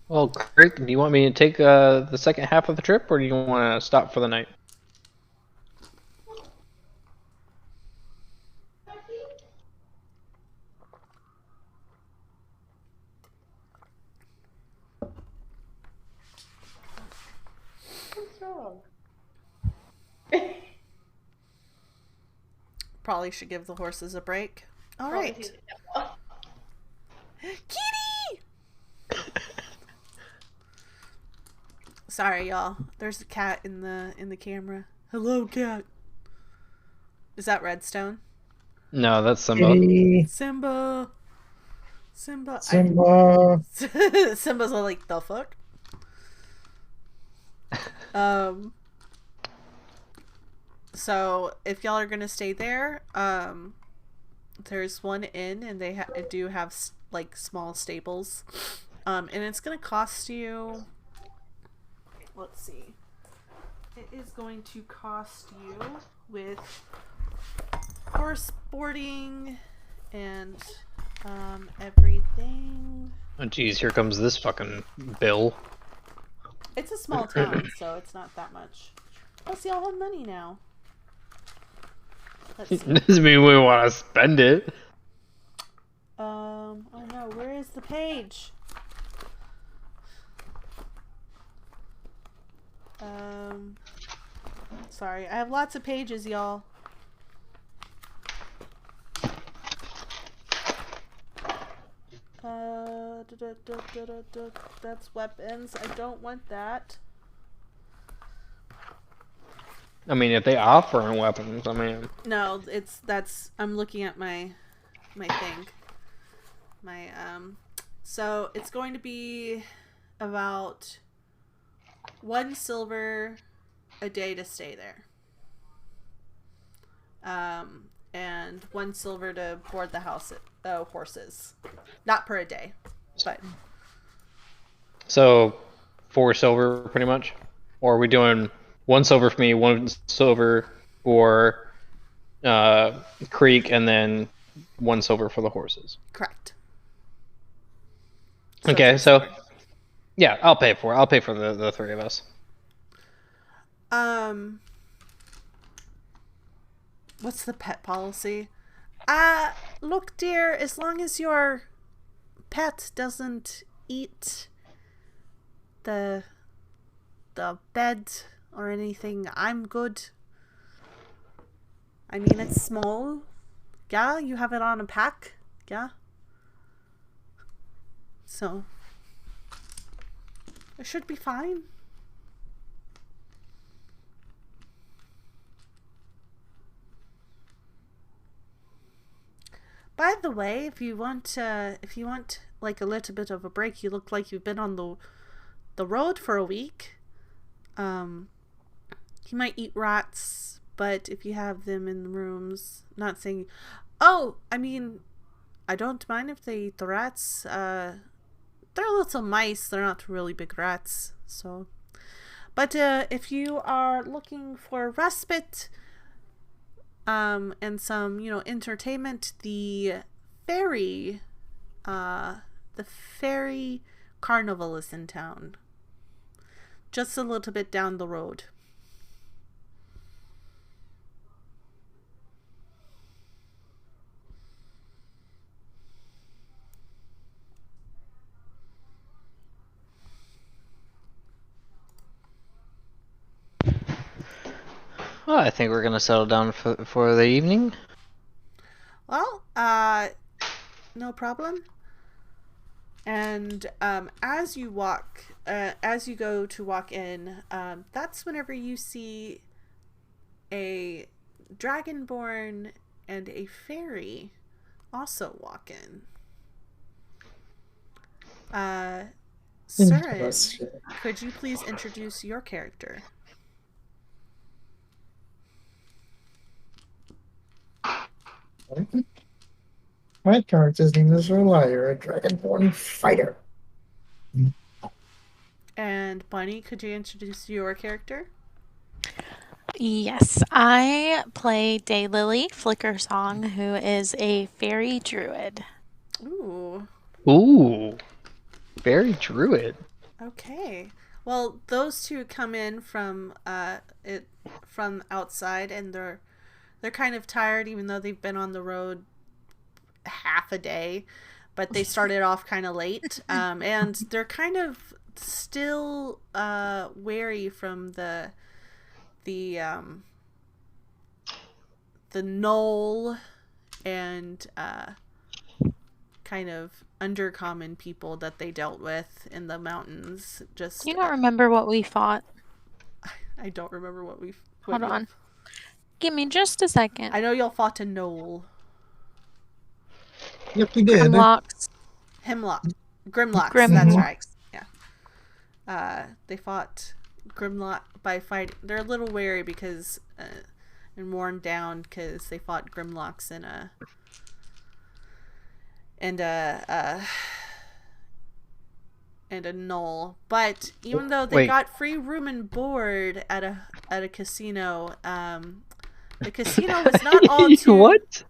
Well, Crick, do you want me to take the second half of the trip, or do you want to stop for the night? What's wrong? Probably should give the horses a break. All right. Kitty! Sorry, y'all. There's a cat in the camera. Hello, cat. Is that Redstone? No, that's Simba. Kitty. Simba. Simba. Simba. Simba's all like, the fuck? So if y'all are gonna stay there, there's one inn, and they do have like small stables, and it's gonna cost you. Let's see. It is going to cost you with horse boarding and everything. Oh, geez, here comes this fucking bill. It's a small town, so it's not that much. Plus, y'all have money now. Let's see. Doesn't mean we want to spend it. Oh no, where is the page? Sorry, I have lots of pages, y'all. That's weapons. I don't want that. I mean, if they offer weapons, I mean... No, I'm looking at my thing. So it's going to be about 1 silver a day to stay there. And 1 silver to board the horses. Not per a day, but... So, 4 silver, pretty much? Or are we doing 1 silver for me, 1 silver for Creek, and then 1 silver for the horses? Correct. Okay, so... Yeah, I'll pay for it. I'll pay for the 3 of us. What's the pet policy? Look, dear, as long as your pet doesn't eat the bed or anything, I'm good. I mean, it's small. Yeah, you have it on a pack. Yeah. So, it should be fine. By the way, if you want like a little bit of a break. You look like you've been on the road for a week. He might eat rats, but if you have them in the rooms, not saying, oh, I mean, I don't mind if they eat the rats. They're little mice. They're not really big rats. So, but if you are looking for respite, and some, entertainment, the Fairy Carnival is in town. Just a little bit down the road. Well, I think we're gonna settle down for the evening. Well, no problem. And as you go to walk in, that's whenever you see a dragonborn and a fairy also walk in. Surin, could you please introduce your character? My character's name is Relier, a dragonborn fighter. And Bunny, could you introduce your character? Yes, I play Daylily Flickersong, who is a fairy druid. Ooh. Ooh. Fairy druid. Okay. Well, those two come in from outside, and they're kind of tired, even though they've been on the road half a day, but they started off kind of late, and they're kind of still wary from the knoll and kind of undercommon people that they dealt with in the mountains. Just You don't remember what we fought? I don't remember what we. Hold on. Give me just a second. I know y'all fought a knoll. Yep, we did. Grimlocks. Grimlocks. Grimlocks. That's right. Yeah. They fought Grimlock by fighting. They're a little wary because and worn down because they fought Grimlocks in a knoll. But even though they got free room and board at a casino, the casino was not all too What?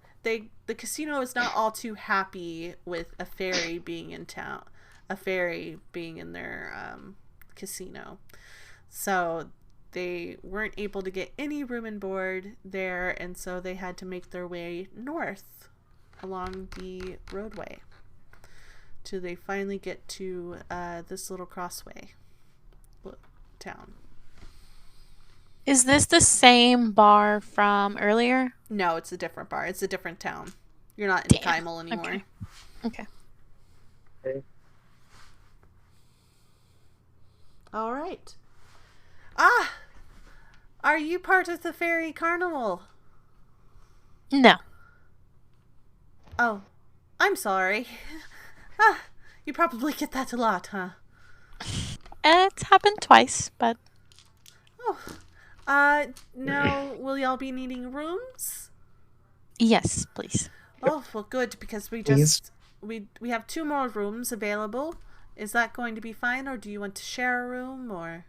The casino is not all too happy with a fairy being in town, a fairy being in their casino. So they weren't able to get any room and board there, and so they had to make their way north along the roadway till they finally get to this little crossway town. Is this the same bar from earlier? No, it's a different bar. It's a different town. You're not in Kymel anymore. Okay. All right. Are you part of the Fairy Carnival? No. Oh, I'm sorry. You probably get that a lot, huh? It's happened twice, but... Oh. No, will y'all be needing rooms? Yes, please. Oh, well, good, because we have 2 more rooms available. Is that going to be fine, or do you want to share a room, or?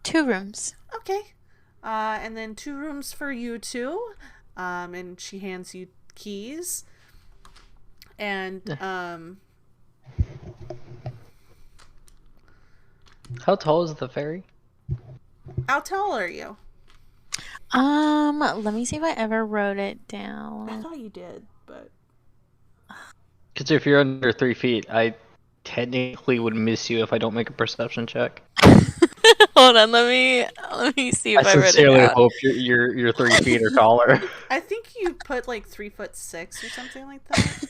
2 rooms. Okay. And then 2 rooms for you two. And she hands you keys. And, How tall is the fairy? how tall are you? Let me see if I ever wrote it I down. thought you did, but... Because if you're under 3 feet, I technically would miss you if I don't make a perception check. Hold on, let me see if I wrote it sincerely down. hope you're 3 feet or taller. I think you put like 3'6" or something like that.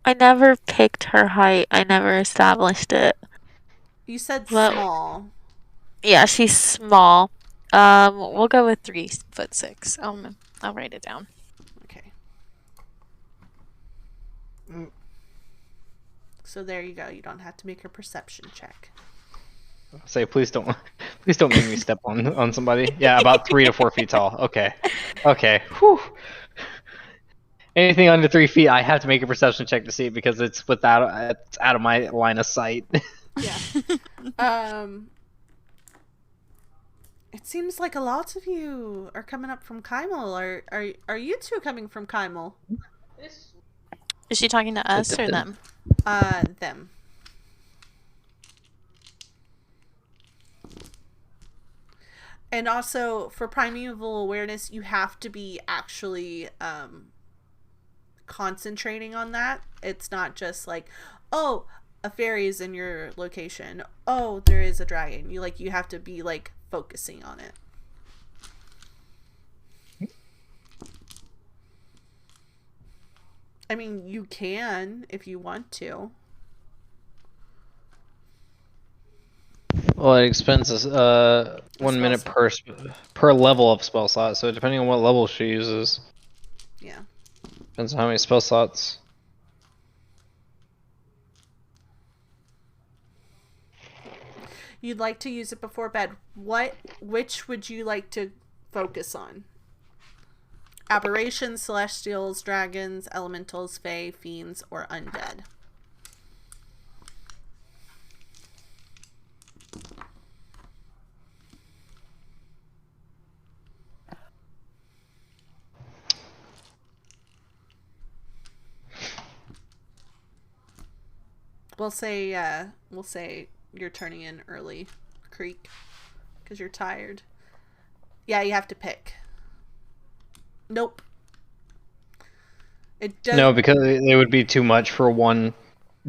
I never picked her height. I never established it. You said Well- small. Yeah, she's small. We'll go with 3'6". I'll write it down. Okay. So there you go. You don't have to make a perception check. Say, please don't make me step on somebody. Yeah, about 3 to 4 feet tall. Okay. Whew. Anything under 3 feet, I have to make a perception check to see it because it's out of my line of sight. Yeah. It seems like a lot of you are coming up from Kymel. Are you two coming from Kymel? Is she talking to us or them? Them. And also, for primeval awareness, you have to be actually concentrating on that. It's not just like, oh, a fairy is in your location. Oh, there is a dragon. You have to be like focusing on it. I mean, you can if you want to. Well, it expends 1 minute per level of spell slot. So depending on what level she uses. Yeah. Depends on how many spell slots. You'd like to use it before bed. Which would you like to focus on? Aberrations, celestials, dragons, elementals, fae, fiends, or undead? We'll say you're turning in early, Creek, because you're tired. Yeah, you have to pick. Nope. It does. No, because it would be too much for one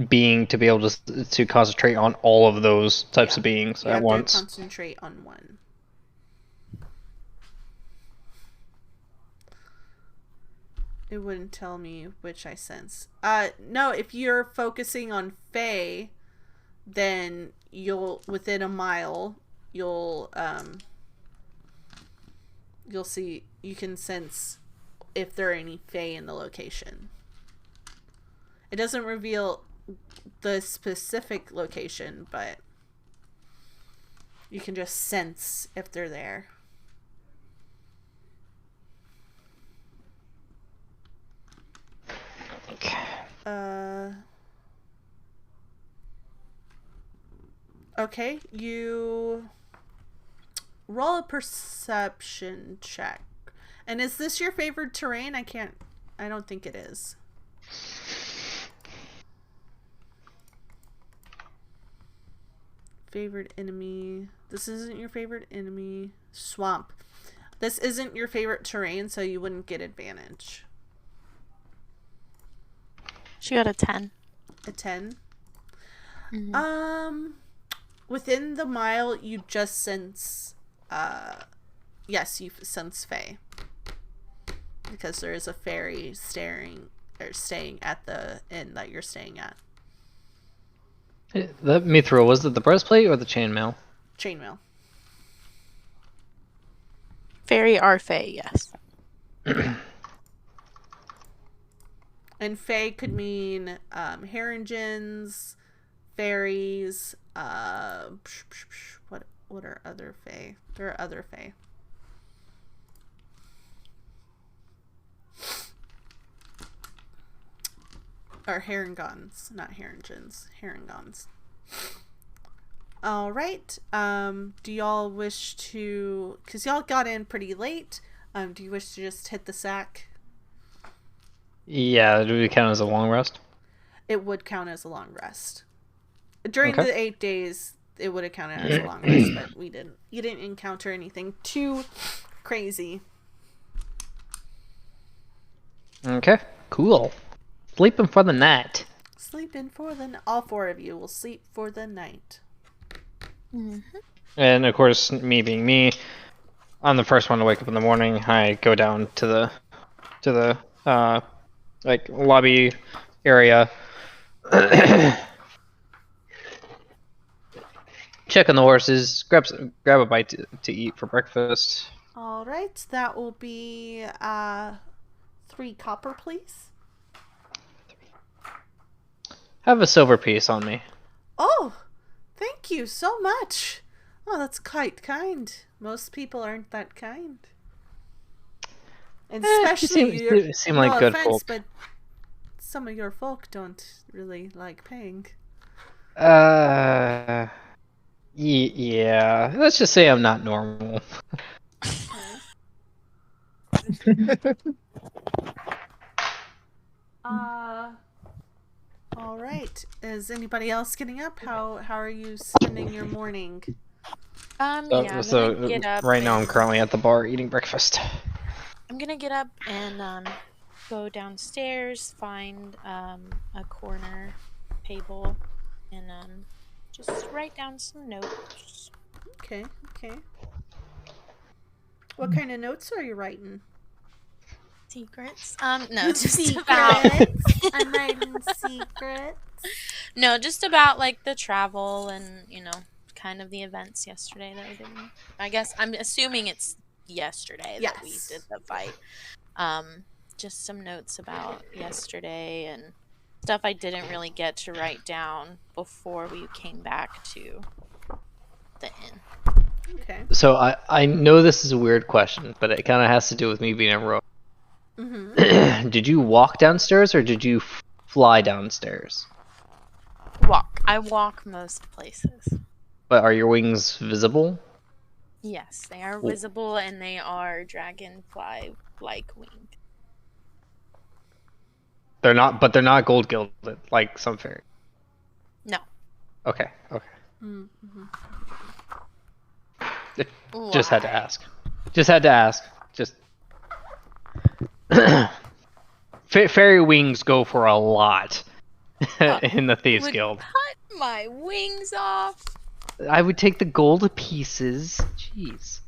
being to be able to concentrate on all of those types of beings at once. You have to concentrate on one. It wouldn't tell me which I sense. No, if you're focusing on fae, then within a mile, you'll see, you can sense if there are any fae in the location. It doesn't reveal the specific location, but you can just sense if they're there. Okay, you roll a perception check. And is this your favorite terrain? I don't think it is. Favorite enemy. This isn't your favorite enemy. Swamp. This isn't your favorite terrain, so you wouldn't get advantage. She got a 10. A 10? Mm-hmm. Within the mile, you just sense, yes, you sense fae. Because there is a fairy staying at the inn that you're staying at. Let me throw. Was it the breastplate or the chainmail? Chainmail. Fairy are fae, yes. And fae could mean Haringins, fairies. What are other fae? There are other fae. Or Haringons, not Haringins. Haringons. All right. Do y'all wish to? Because y'all got in pretty late. Do you wish to just hit the sack? Yeah, do we count as a long rest? It would count as a long rest. During the 8 days, it would have counted as a long rest, but we didn't. You didn't encounter anything too crazy. Okay, cool. Sleeping for the night. All 4 of you will sleep for the night. Mm-hmm. And of course, me being me, I'm the first one to wake up in the morning. I go down to the like lobby area. Check on the horses, grab a bite to eat for breakfast. All right, that will be 3 copper, please. I have a silver piece on me. Oh, thank you so much. Oh, that's quite kind. Most people aren't that kind. And especially you seem like no good offense, folk. but some of your folk don't really like paying. Yeah. Let's just say I'm not normal. All right. Is anybody else getting up? How are you spending your morning? Yeah, I'm gonna get up. Right now I'm currently at the bar eating breakfast. I'm gonna get up and go downstairs, find a corner table, and just write down some notes. Okay. What kind of notes are you writing? Secrets? No, just Secrets. about. I'm writing secrets. No, just about like the travel and kind of the events yesterday that we did. I guess I'm assuming it's yesterday that we did the fight. Just some notes about yesterday and stuff I didn't really get to write down before we came back to the inn. Okay. So I know this is a weird question, but it kind of has to do with me being a rogue. Mm-hmm. Did you walk downstairs or did you fly downstairs? Walk. I walk most places. But are your wings visible? Yes, they are visible and they are dragonfly-like winged. They're not gold gilded like some fairy. No. Okay. Mm-hmm. Just had to ask. Just fairy wings go for a lot in the Thieves Guild. Cut my wings off. I would take the gold pieces. Jeez.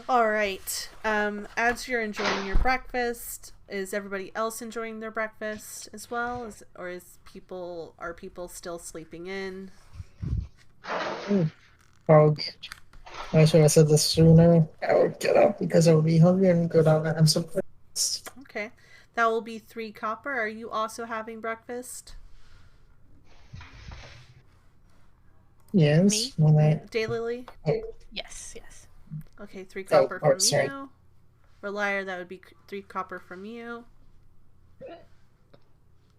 All right. As you're enjoying your breakfast, is everybody else enjoying their breakfast as well? Are people still sleeping in? I should have said this sooner. I would get up because I would be hungry and go down and have some breakfast. Okay. That will be 3 copper. Are you also having breakfast? Yes. Me? Daylily? Yes. Okay, 3 copper from sorry. you. Reliar, that would be 3 copper from you.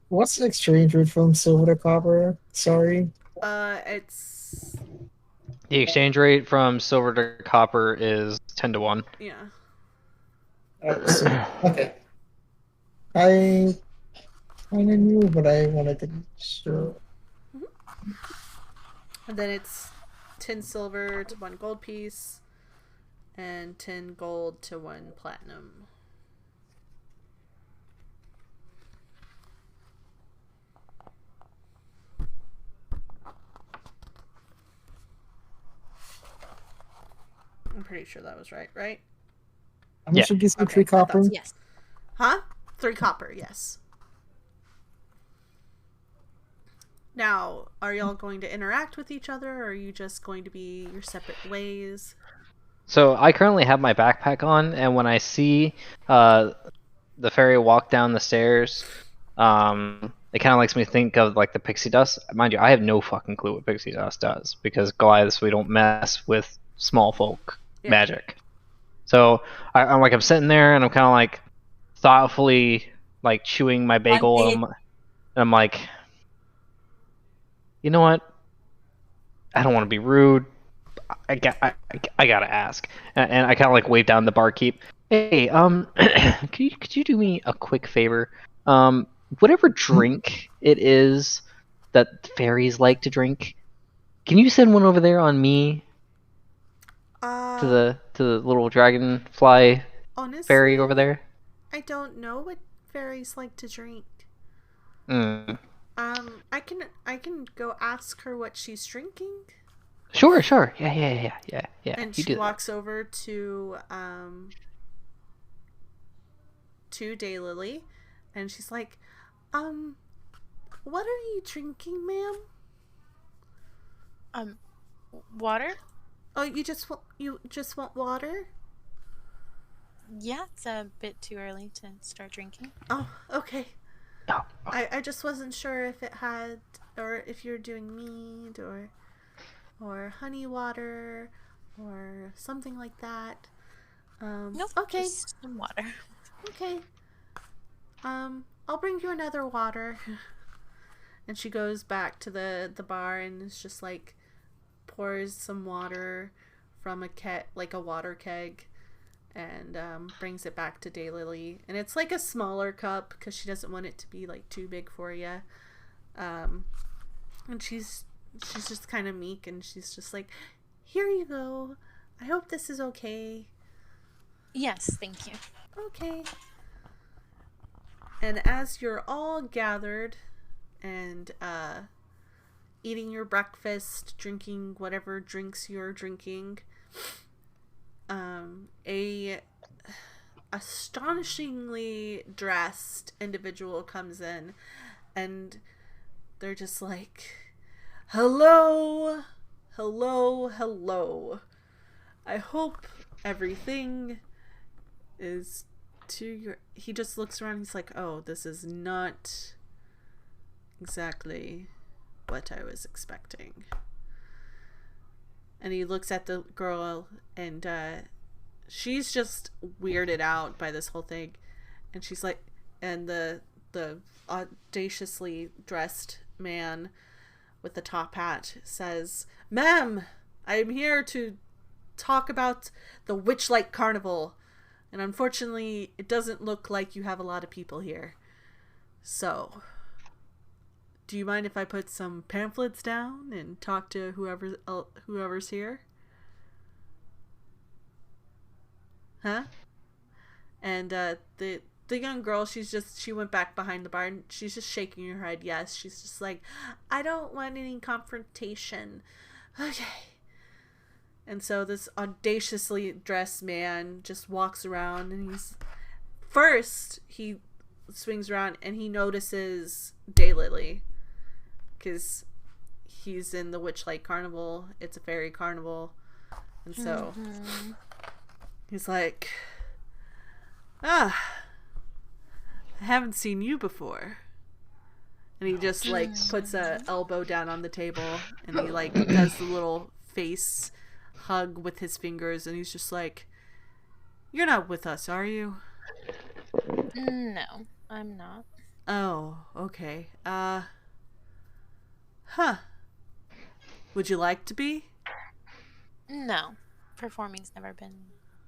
What's the exchange rate from silver to copper? Sorry. It's... The exchange rate from silver to copper is 10 to 1. Yeah. Okay. I kind of knew, but I wanted to be sure. And then it's 10 silver to 1 gold piece, and 10 gold to 1 platinum. I'm pretty sure that was right? How much did you say? 3 copper? Yes. Huh? 3 copper, yes. Now, are y'all going to interact with each other, or are you just going to be your separate ways? So I currently have my backpack on, and when I see the fairy walk down the stairs, it kind of makes me think of like the Pixie Dust. Mind you, I have no fucking clue what Pixie Dust does because Goliaths, we don't mess with small folk magic. So I'm sitting there and I'm kind of like thoughtfully like chewing my bagel, and I'm like, you know what? I don't want to be rude. I gotta ask, and I kind of like wave down the barkeep. Hey, could you do me a quick favor? Whatever drink it is that fairies like to drink, can you send one over there on me? To the little dragonfly honestly, fairy over there. I don't know what fairies like to drink. Mm. I can go ask her what she's drinking. Sure. Yeah. And she walks over to Daylily, and she's like, what are you drinking, ma'am? Water? Oh, you just want water? Yeah, it's a bit too early to start drinking. Oh, okay. Oh, I just wasn't sure if it had, or if you're doing mead or honey water or something like that. Nope. Okay. Just some water. Okay. I'll bring you another water. And she goes back to the bar and is just like pours some water from a water keg, and brings it back to Daylily. And it's like a smaller cup because she doesn't want it to be like too big for you. And she's just kind of meek, and she's just like, "Here you go. I hope this is okay." Yes, thank you. Okay. And as you're all gathered and eating your breakfast, drinking whatever drinks you're drinking, a astonishingly dressed individual comes in, and they're just like, "Hello, hello, hello. I hope everything is to your..." He just looks around, he's like, "Oh, this is not exactly what I was expecting." And he looks at the girl, and she's just weirded out by this whole thing. And she's like, and the audaciously dressed man with the top hat says, "Ma'am, I'm here to talk about the Witchlight Carnival. And unfortunately, it doesn't look like you have a lot of people here. So, do you mind if I put some pamphlets down and talk to whoever's here?" Huh? And the young girl, she went back behind the bar, and she's just shaking her head yes. She's just like, "I don't want any confrontation." Okay. And so this audaciously dressed man just walks around, and he swings around and he notices Daylily, because he's in the Witchlight Carnival. It's a fairy carnival. And so he's like, "I haven't seen you before." And he just like puts a elbow down on the table, and he like does the little face hug with his fingers, and he's just like, "You're not with us, are you?" No, I'm not. "Oh, okay. Would you like to be?" No. Performing's never been...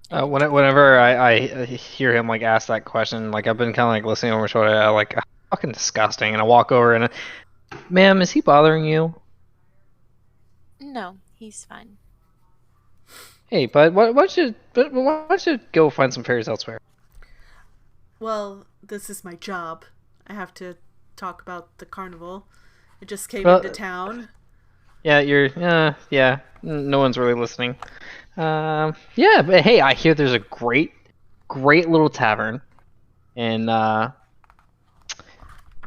Whenever I hear him like ask that question, like I've been kind of like listening over his shoulder, I like, fucking disgusting, and I walk over and, "Ma'am, is he bothering you?" No, he's fine. "Hey, but why don't you go find some fairies elsewhere?" "Well, this is my job. I have to talk about the carnival. It just came into town." Yeah, yeah. No one's really listening. Yeah, but hey, I hear there's a great little tavern, and let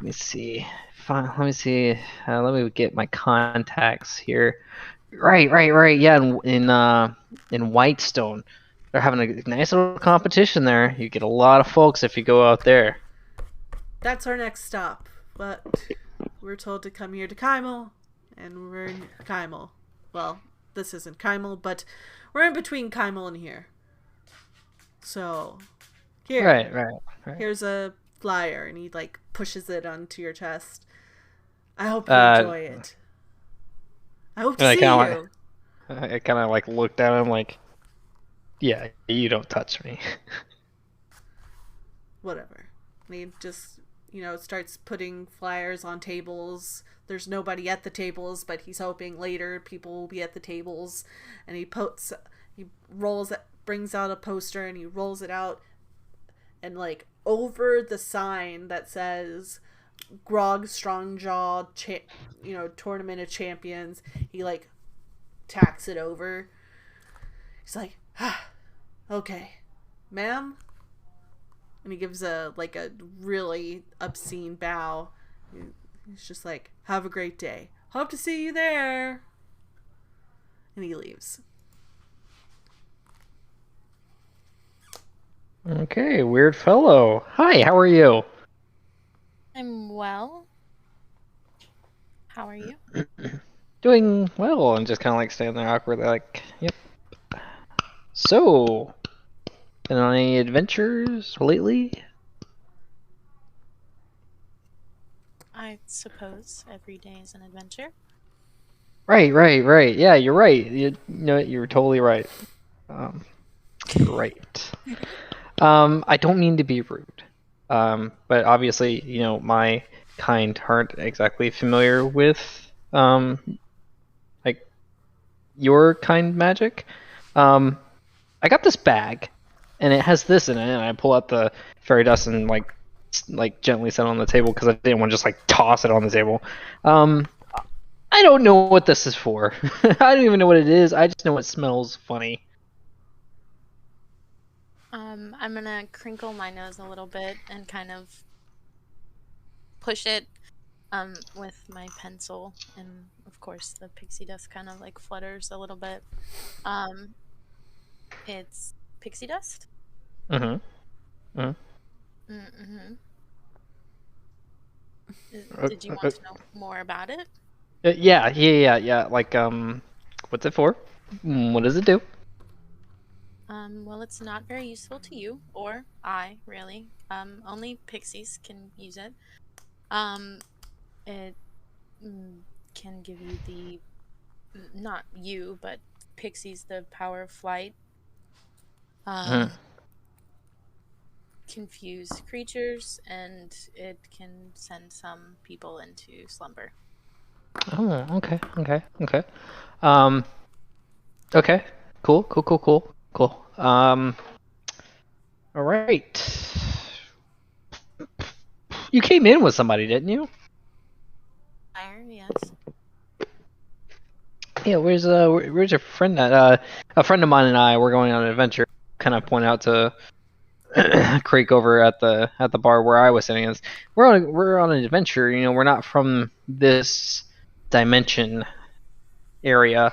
me see. Let me see. Let me get my contacts here. Right. Yeah, in Whitestone, they're having a nice little competition there. You get a lot of folks if you go out there. "That's our next stop, but we're told to come here to Kymel, and we're in Kymel. Well, this isn't Kymel, but we're in between Kymel and here. So, here. Right. Here's a flyer," and he like pushes it onto your chest. "I hope you enjoy it. I hope to see you." I kind of like looked at him like, "Yeah, you don't touch me." Whatever. And he just, starts putting flyers on tables. There's nobody at the tables, but he's hoping later people will be at the tables. And he brings out a poster, and he rolls it out, and like over the sign that says Grog Strongjaw, Tournament of Champions, he like tacks it over. He's like, "Okay, ma'am." And he gives a really obscene bow. He's just like, "Have a great day. Hope to see you there." And he leaves. Okay, weird fellow. Hi, how are you? I'm well. How are you? Doing well, and just kind of like standing there awkwardly, like, yep. So, been on any adventures lately? I suppose every day is an adventure. Right. Yeah, you're right. You're totally right. You're right. I don't mean to be rude. But obviously, my kind aren't exactly familiar with, like, your kind magic. I got this bag, and it has this in it, and I pull out the fairy dust and like gently set it on the table because I didn't want to just like toss it on the table. I don't know what this is for. I don't even know what it is. I just know it smells funny. I'm gonna crinkle my nose a little bit and kind of push it with my pencil, and of course the pixie dust kind of like flutters a little bit. It's pixie dust. Mm-hmm. Did you want to know more about it? Yeah. Like, what's it for? What does it do? Well, it's not very useful to you or I, really. Only pixies can use it. It can give you not you, but pixies, the power of flight. Confuse creatures, and it can send some people into slumber. Oh, okay. Okay. Cool. All right. You came in with somebody, didn't you? Fire, yes. Yeah. Where's your friend at? A friend of mine and I were going on an adventure. Kind of point out to Creek over at the bar where I was sitting. We're on an adventure. We're not from this dimension area.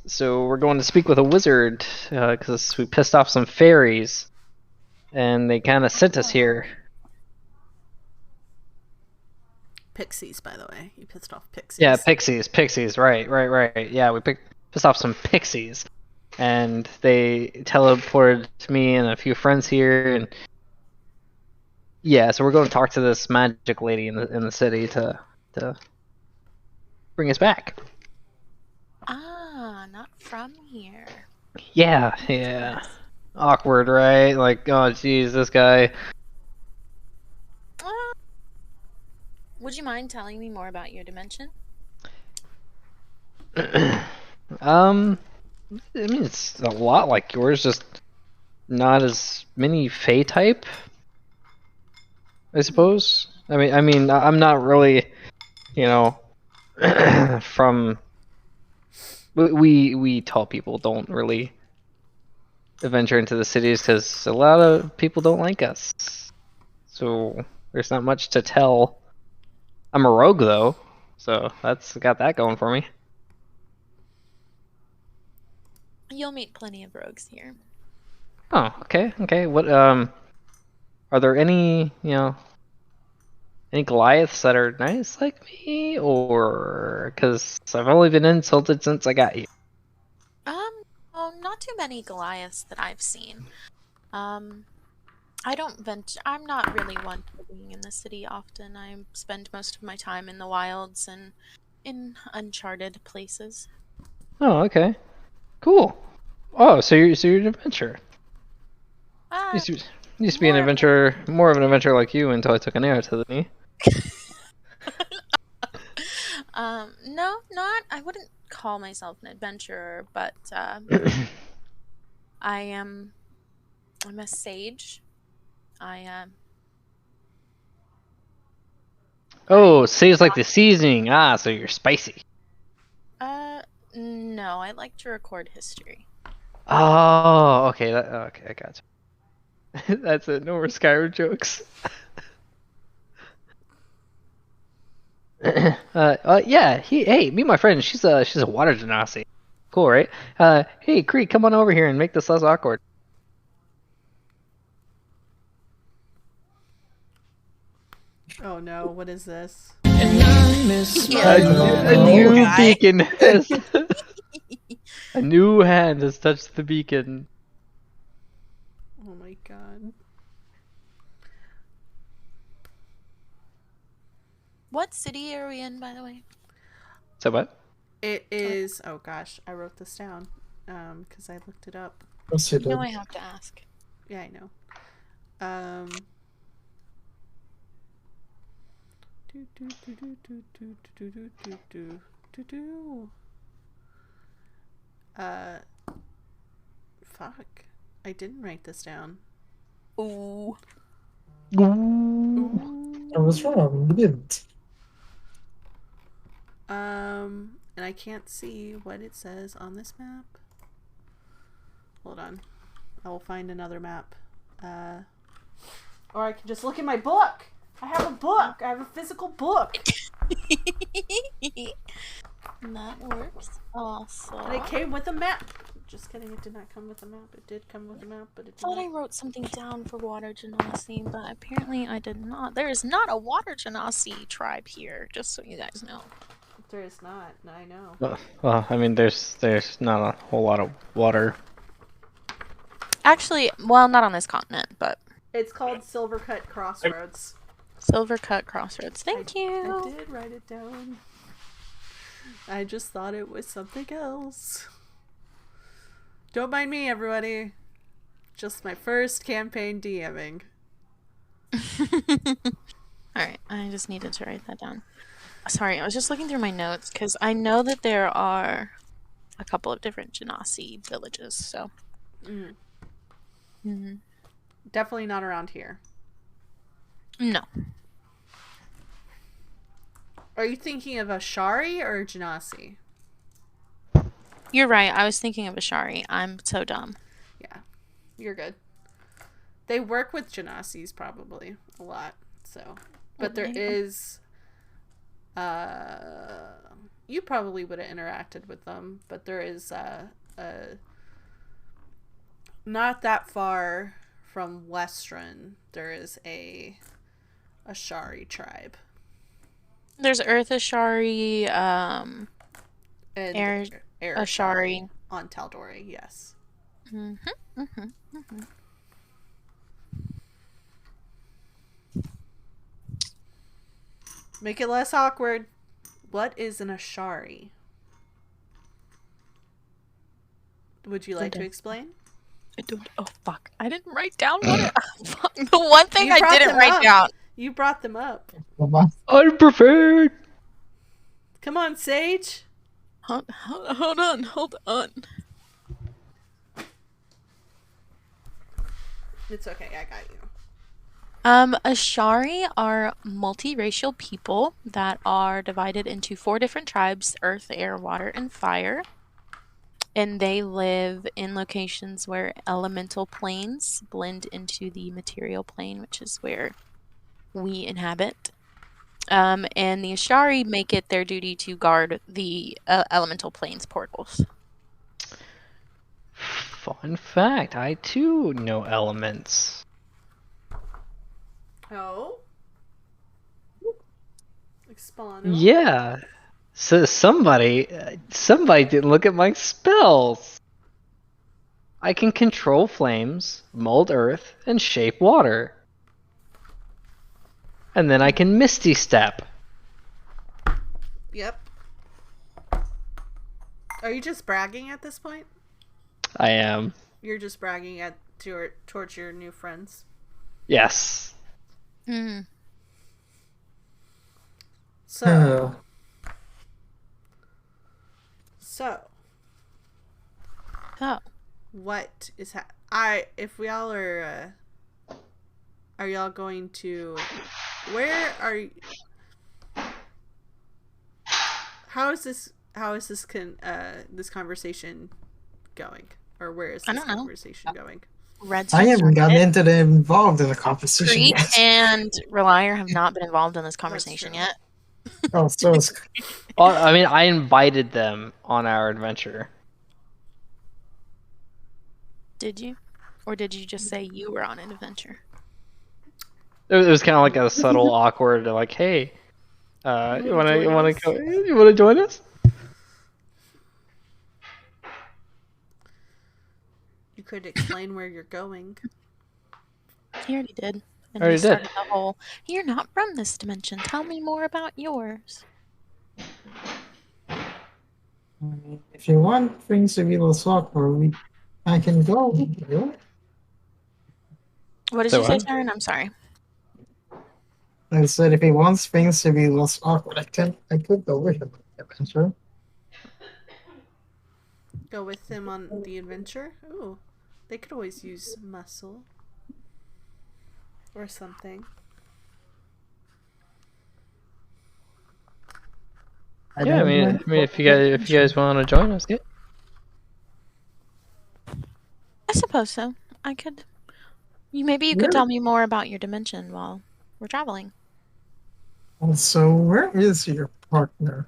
So we're going to speak with a wizard because we pissed off some fairies, and they kind of sent us here. Pixies, by the way. You pissed off pixies. Yeah, pixies. Right. Yeah, we pissed off some pixies, and they teleported me and a few friends here, and yeah, so we're going to talk to this magic lady in the city to bring us back. Ah, not from here. Yeah. Awkward, right? Like, oh, geez, this guy. Would you mind telling me more about your dimension? I mean, it's a lot like yours, just not as many Fey type, I suppose. I mean, I'm not really, from. We tall people don't really venture into the cities because a lot of people don't like us. So there's not much to tell. I'm a rogue though, so that's got that going for me. You'll meet plenty of rogues here. Oh, okay. What are there any Goliaths that are nice like me, or because I've only been insulted since I got here? Well, not too many Goliaths that I've seen. I don't venture. I'm not really one for being in the city often. I spend most of my time in the wilds and in uncharted places. Oh, okay, cool. Oh, so you're an adventurer. Used to be an adventurer, more of an adventurer like you until I took an arrow to the knee. No, not. I wouldn't call myself an adventurer, but I'm a sage. Oh, sage like the seasoning. Ah, so you're spicy. No, I like to record history. Oh, okay. Okay, I got you. That's it. No more Skyrim jokes. Yeah. Hey, meet my friend. She's a water genasi. Cool, right? Hey, Creek, come on over here and make this less awkward. Oh no, what is this? A new beacon has... A new hand has touched the beacon. Oh my god. What city are we in, by the way? So what? It is... Oh gosh, I wrote this down. Because I looked it up. Yes, You know I have to ask. Yeah, I know. Fuck. I didn't write this down. Ooh. I was wrong. You didn't. And I can't see what it says on this map. Hold on. I will find another map. Or I can just look in my book. I have a book. I have a physical book. That works also. And it came with a map. Just kidding, it did not come with a map. It did come with a map, but it did I thought not. I wrote something down for Water Genasi, but apparently I did not. There is not a Water Genasi tribe here, just so you guys know. There is not. I know. Well, I mean, there's not a whole lot of water. Actually, well, not on this continent, but... It's called Silvercut Crossroads. Silvercut Crossroads. Thank you. I did write it down. I just thought it was something else. Don't mind me, everybody. Just my first campaign DMing. Alright, I just needed to write that down. Sorry, I was just looking through my notes, because I know that there are a couple of different Genasi villages, so... Definitely not around here. No. Are you thinking of a Shari or a Genasi? You're right, I was thinking of Ashari. I'm so dumb. Yeah, you're good. They work with Genasis probably a lot, so. But there is... you probably would have interacted with them, but there is not that far from Westruun, there is a Shari tribe. There's Earth Ashari, And Air Ashari. On Tal'Dorei, yes. Make it less awkward. What is an Ashari? Would you like to explain? I don't. Oh fuck! I didn't write down what it. Fuck, the one thing You I brought didn't them write up. down. You brought them up. I'm prepared. Come on, Sage. Hold on. It's okay, I got you. Ashari are multiracial people that are divided into 4 different tribes: earth, air, water, and fire. And they live in locations where elemental planes blend into the material plane, which is where we inhabit. And the Ashari make it their duty to guard the elemental planes portals. Fun fact, I too know elements. Oh? Expano? Yeah. So somebody didn't look at my spells. I can control flames, mold earth, and shape water. And then I can Misty Step. Yep. Are you just bragging at this point? I am. You're just bragging towards your new friends. Yes. So, what is if we all are y'all going to, where are you, how is this this conversation going, or where is this conversation going? I haven't gotten involved in the conversation Creek yet. and Relier have not been involved in this conversation yet. Oh, so it's... Well, I mean, I invited them on our adventure. Did you? Or did you just say you were on an adventure? It was kind of like a subtle, awkward, like, hey, you wanna join us? You could explain where you're going. He already did. And Already he started did. the whole, you're not from this dimension. Tell me more about yours. If you want things to be less awkward, I can go with you. What did you say, Siren? I'm sorry. I said if he wants things to be less awkward, I could go with him on the adventure. Go with him on the adventure? Ooh. They could always use muscle. Or something. Yeah, I mean, if you guys want to join us, yeah. I suppose so. I could. Maybe you could tell me more about your dimension while we're traveling. So, where is your partner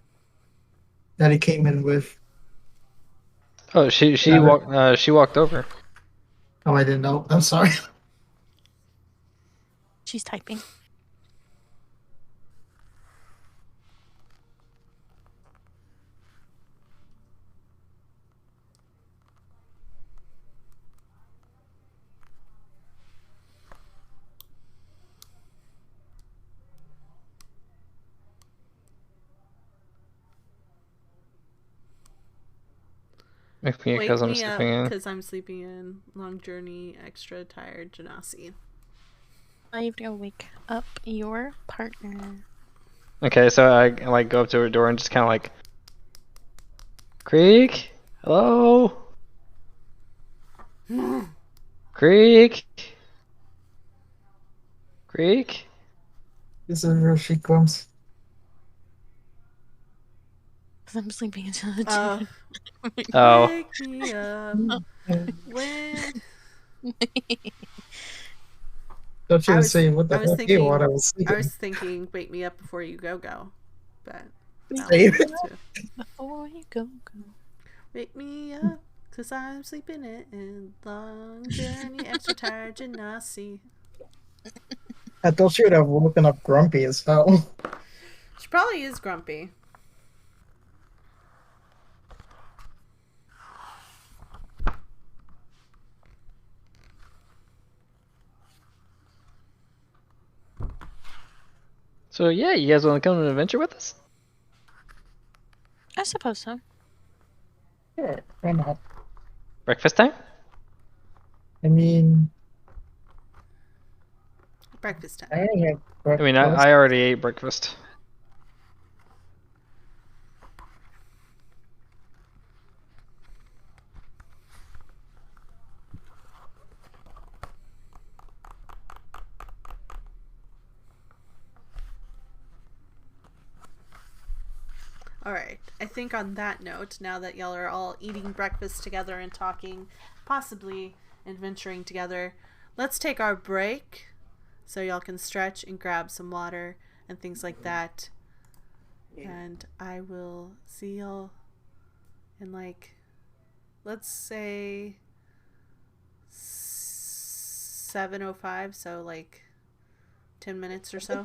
that he came in with? Oh, she walked over. Oh, I didn't know. I'm sorry. She's typing. Wake me because I'm sleeping in. Because I'm sleeping in. Long journey, extra tired, Genasi. I have to go wake up your partner. Okay, so I like go up to her door and just kind of like, Creek, hello, Creek. This is where she comes. Because I'm sleeping until the Oh. Wake me up when... Don't you say what the heck you want? I was thinking, wake me up before you go. But no, Say it. Before you go. Wake me up, cause I'm sleeping in long journey, extra tired, Genasi. I thought she would have woken up grumpy as hell. She probably is grumpy. So yeah, you guys want to come on an adventure with us? I suppose so. Sure, why not? Breakfast time? I mean, Breakfast time. I already had I breakfast. mean, I already ate breakfast. Alright, I think on that note, now that y'all are all eating breakfast together and talking, possibly adventuring together, let's take our break so y'all can stretch and grab some water and things like that. And I will see y'all in let's say 7:05, so 10 minutes or so.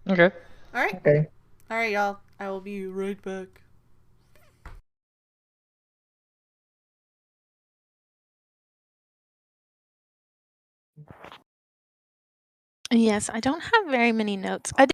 Okay. Alright. Okay. Alright, y'all. I will be right back. Yes, I don't have very many notes. I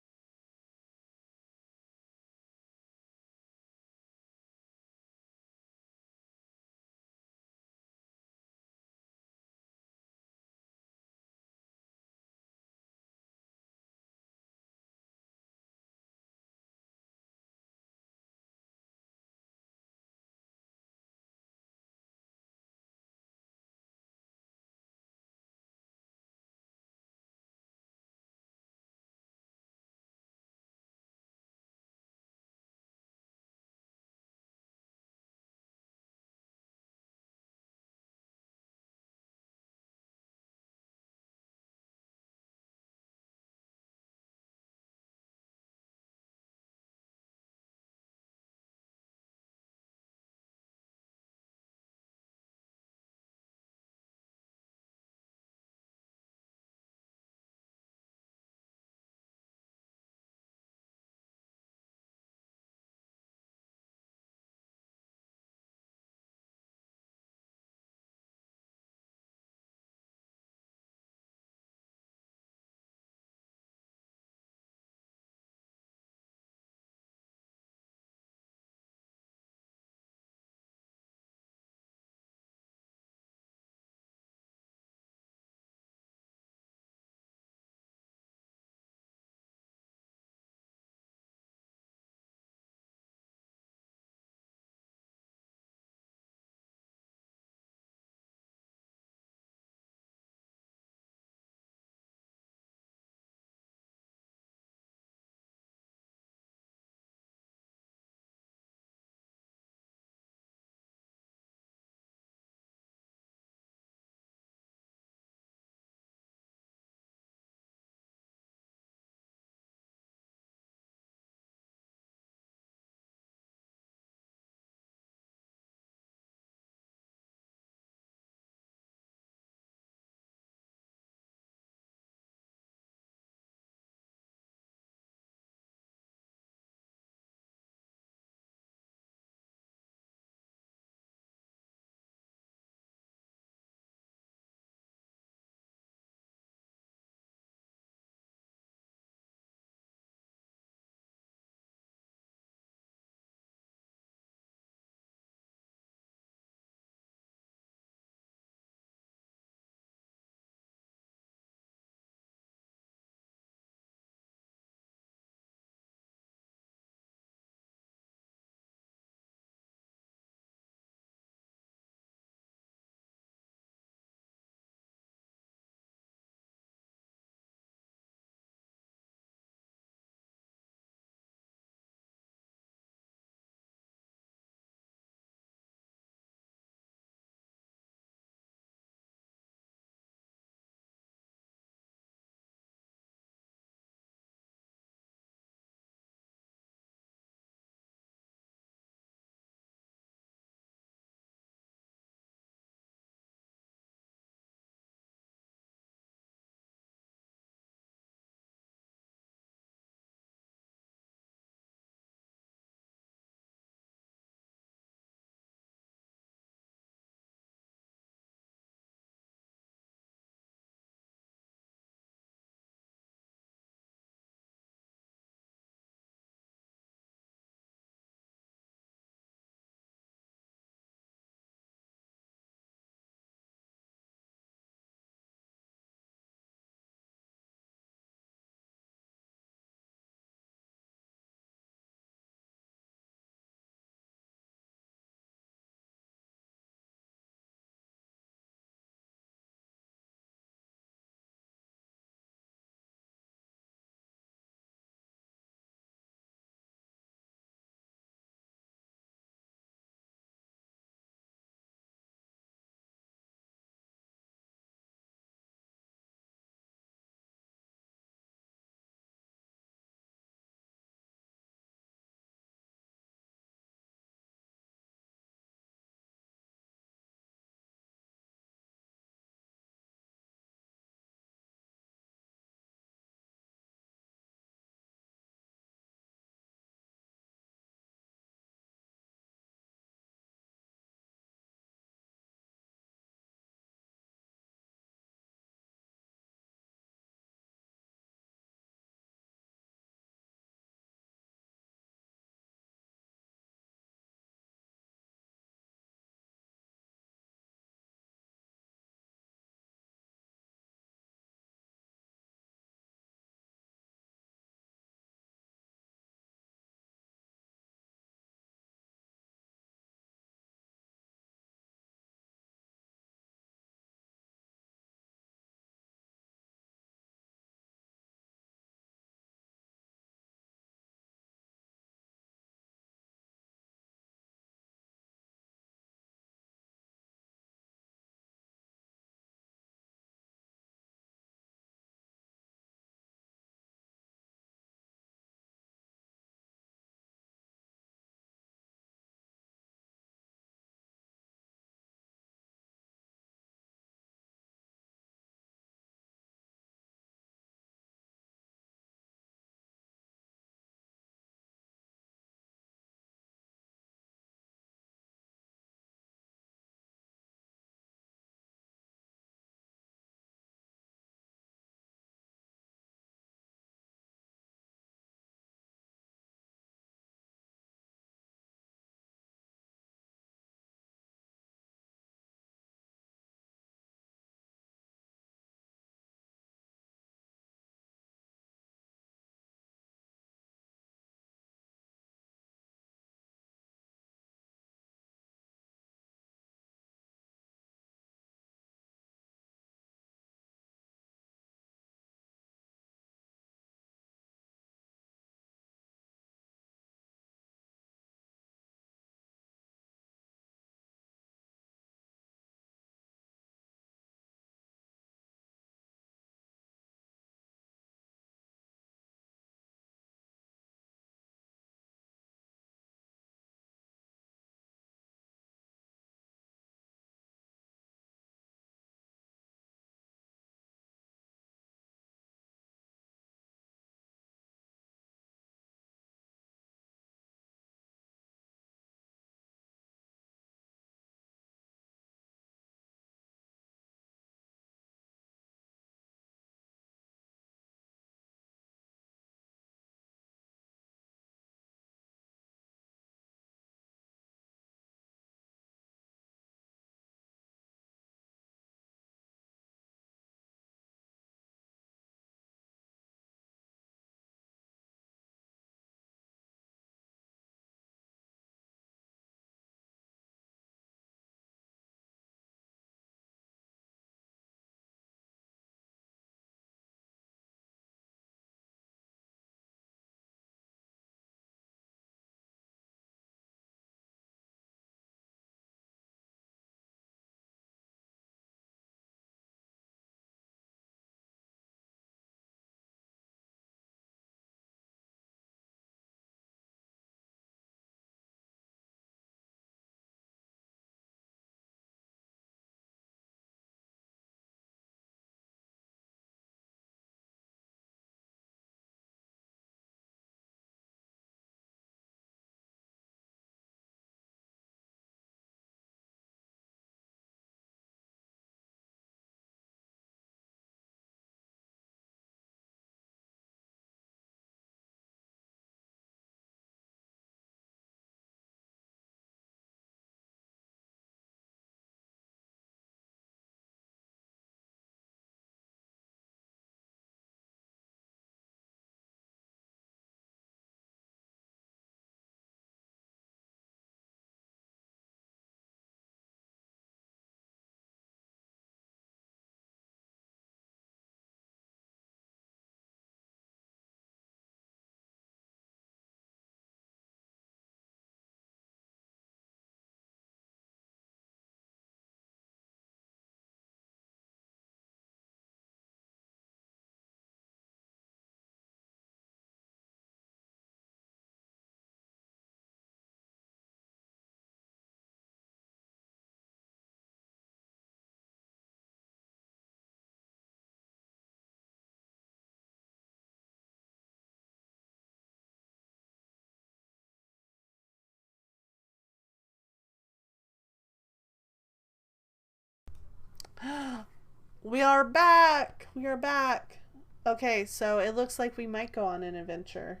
We are back! We are back! Okay, so it looks like we might go on an adventure.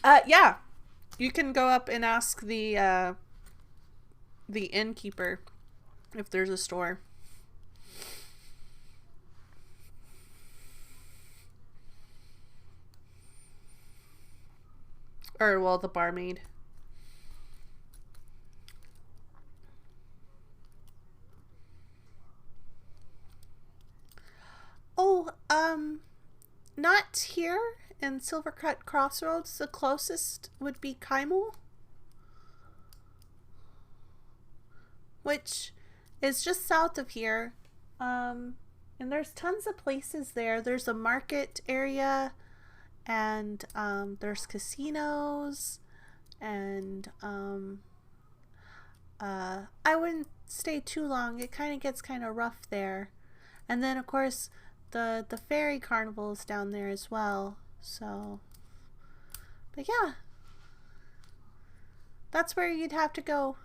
Yeah. You can go up and ask the innkeeper if there's a store. Or, well, the barmaid. Oh, not here in Silvercut Crossroads. The closest would be Kaimul, which is just south of here. And there's tons of places there. There's a market area, and there's casinos, and I wouldn't stay too long. It kind of gets kind of rough there. And then, of course, the Fairy Carnival is down there as well. So, but yeah, that's where you'd have to go.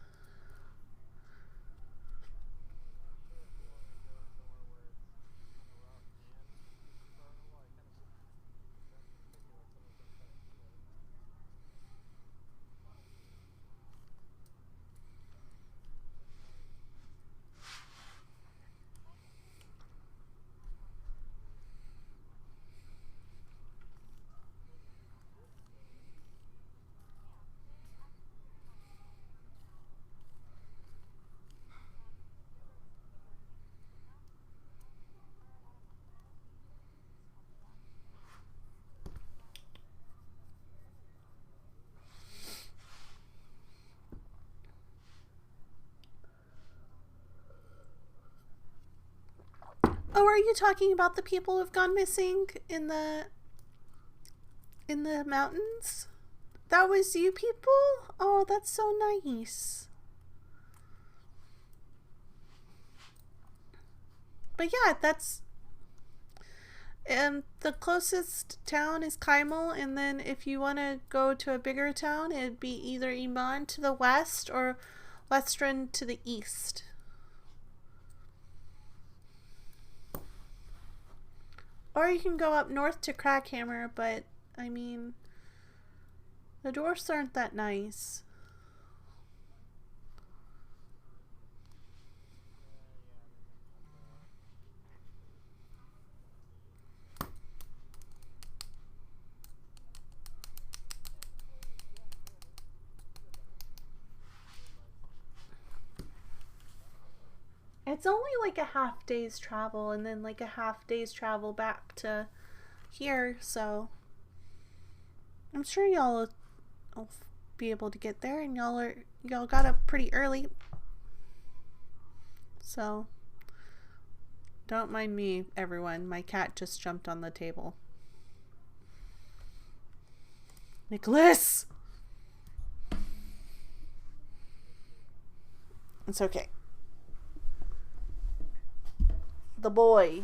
Oh, are you talking about the people who've gone missing in the mountains? That was you people? Oh, that's so nice. But yeah, that's the closest town is Kaimul, and then if you want to go to a bigger town, it'd be either Iman to the west or Westruun to the east. Or you can go up north to Crackhammer, but, I mean, the dwarfs aren't that nice. It's only like a half day's travel and then like a half day's travel back to here, so I'm sure y'all will be able to get there, and y'all got up pretty early. So don't mind me, everyone. My cat just jumped on the table. Nicholas! It's okay. The boy,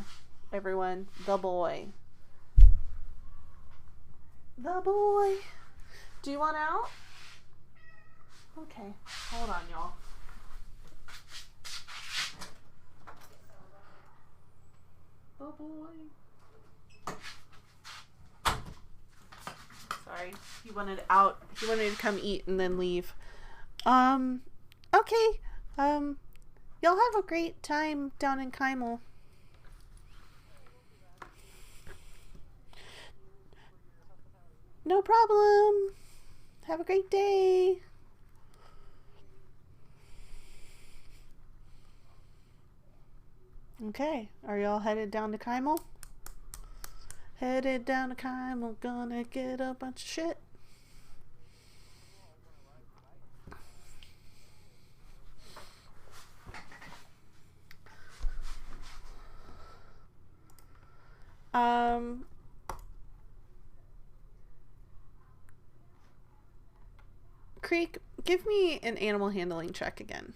everyone. The boy. The boy. Do you want out? Okay. Hold on, y'all. The boy. Sorry. He wanted out. He wanted to come eat and then leave. Okay. Y'all have a great time down in Kaimul. No problem. Have a great day. Okay, are y'all headed down to Kaimul? Headed down to Kaimul, gonna get a bunch of shit. Creek, give me an animal handling check again.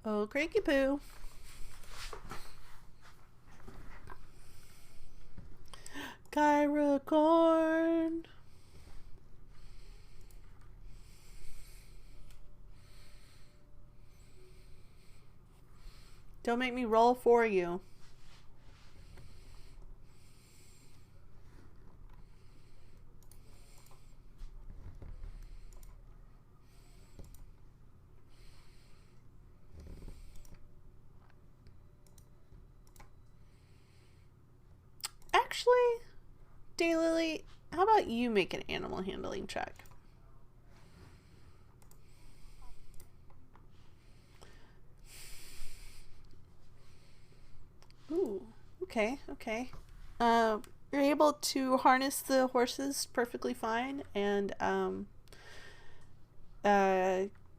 Oh, Creaky Poo. Gyracorn. Don't make me roll for you. Actually, Daylily, how about you make an animal handling check? Ooh, okay. You're able to harness the horses perfectly fine and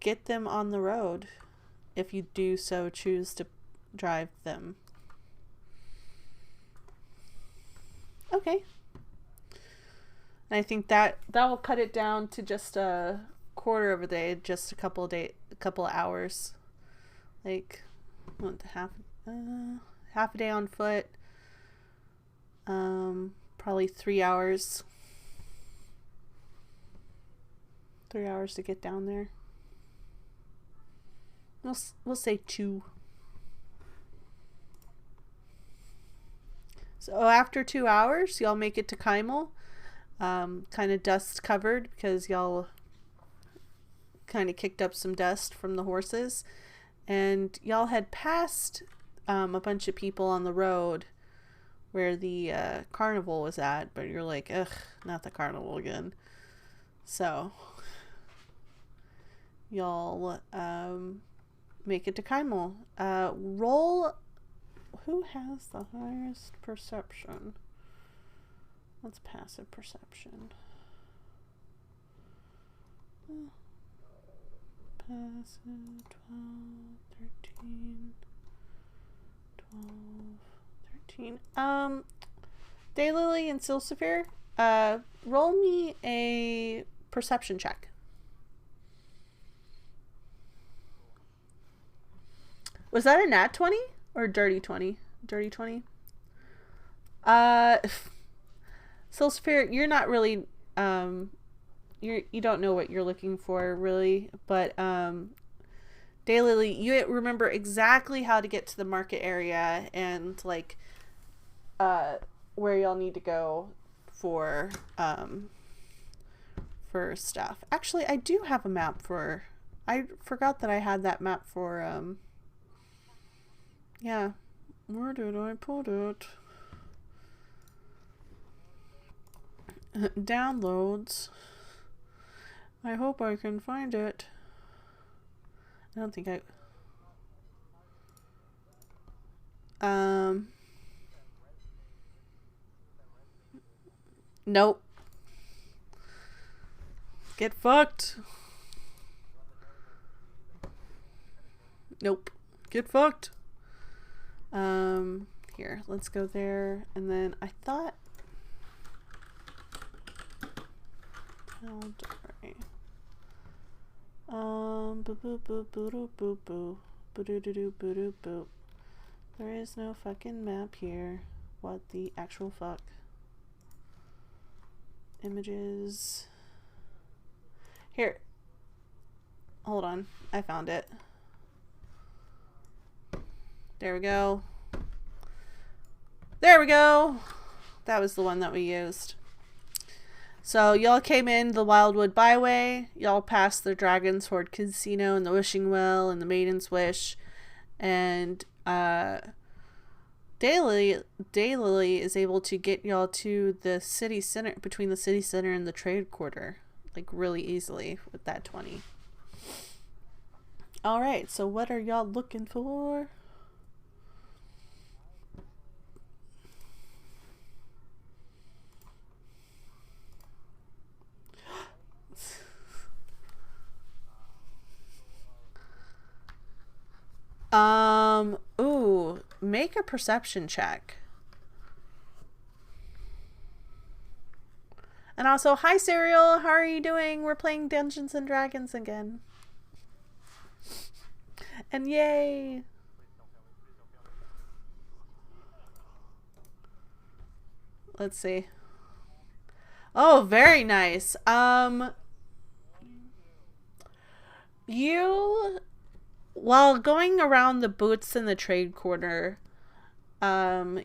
get them on the road if you do so choose to drive them. Okay. And I think that will cut it down to just a quarter of a day, just a couple of hours. Like half a day on foot. Probably 3 hours. 3 hours to get down there. We'll say 2. So after 2 hours, y'all make it to Kymel. Kind of dust covered because y'all kind of kicked up some dust from the horses. And y'all had passed a bunch of people on the road where the carnival was at. But you're like, ugh, not the carnival again. So y'all make it to Kymel. Roll... Who has the highest perception? What's passive perception? Passive 12, 13. Daylily and Silsifir, roll me a perception check. Was that a nat 20? Or dirty 20? Dirty 20? Silsifir, you're not really, you don't know what you're looking for, really, but, Daylily, you remember exactly how to get to the market area and, like, where y'all need to go for stuff. Actually, I do have a map for, I forgot that I had that map for, yeah. Where did I put it? Downloads. I hope I can find it. I don't think nope. Get fucked. Nope. Get fucked. Here, let's go there. And then I thought... There is no fucking map here. What the actual fuck? Images. Here. Hold on. I found it. There we go. There we go. That was the one that we used. So y'all came in the Wildwood Byway. Y'all passed the Dragon's Hoard Casino and the Wishing Well and the Maiden's Wish. And Daylily is able to get y'all to the city center, between the city center and the trade quarter, like really easily with that 20. Alright, so what are y'all looking for? Ooh, make a perception check. And also, hi Serial, how are you doing? We're playing Dungeons and Dragons again. And yay! Let's see. Oh, very nice. You, while going around the booths in the trade corner,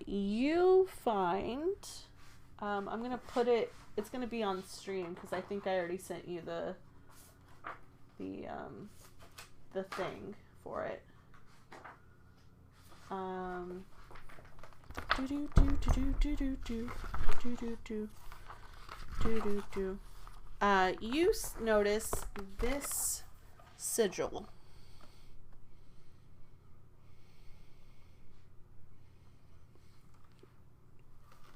you find, I'm gonna put it, it's gonna be on stream because I think I already sent you the thing for it. You notice this sigil.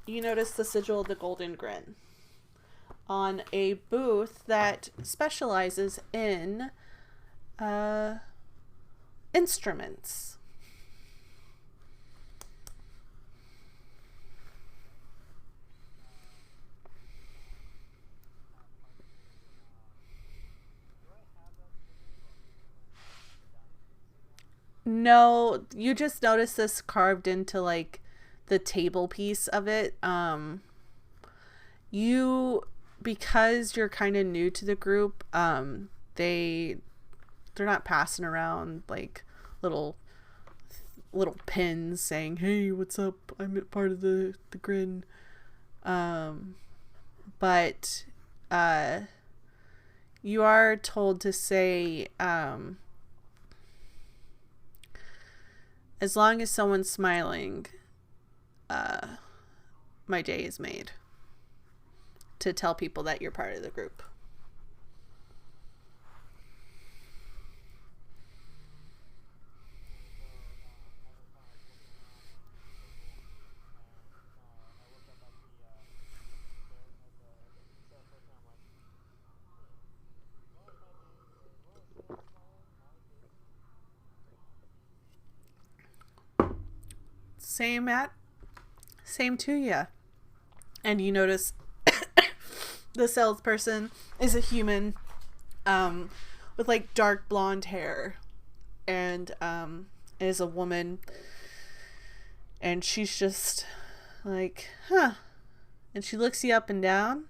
You notice the sigil of the Golden Grin on a booth that specializes in instruments. No, you just notice this carved into like the table piece of it. Because you're kind of new to the group, they're not passing around like little pins saying, "Hey, what's up? I'm part of the Grin." But you are told to say, as long as someone's smiling, my day is made. To tell people that you're part of the group. Same, Matt. Same to ya. And you notice the salesperson is a human, with like dark blonde hair, and is a woman, and she's just like, huh, and she looks you up and down.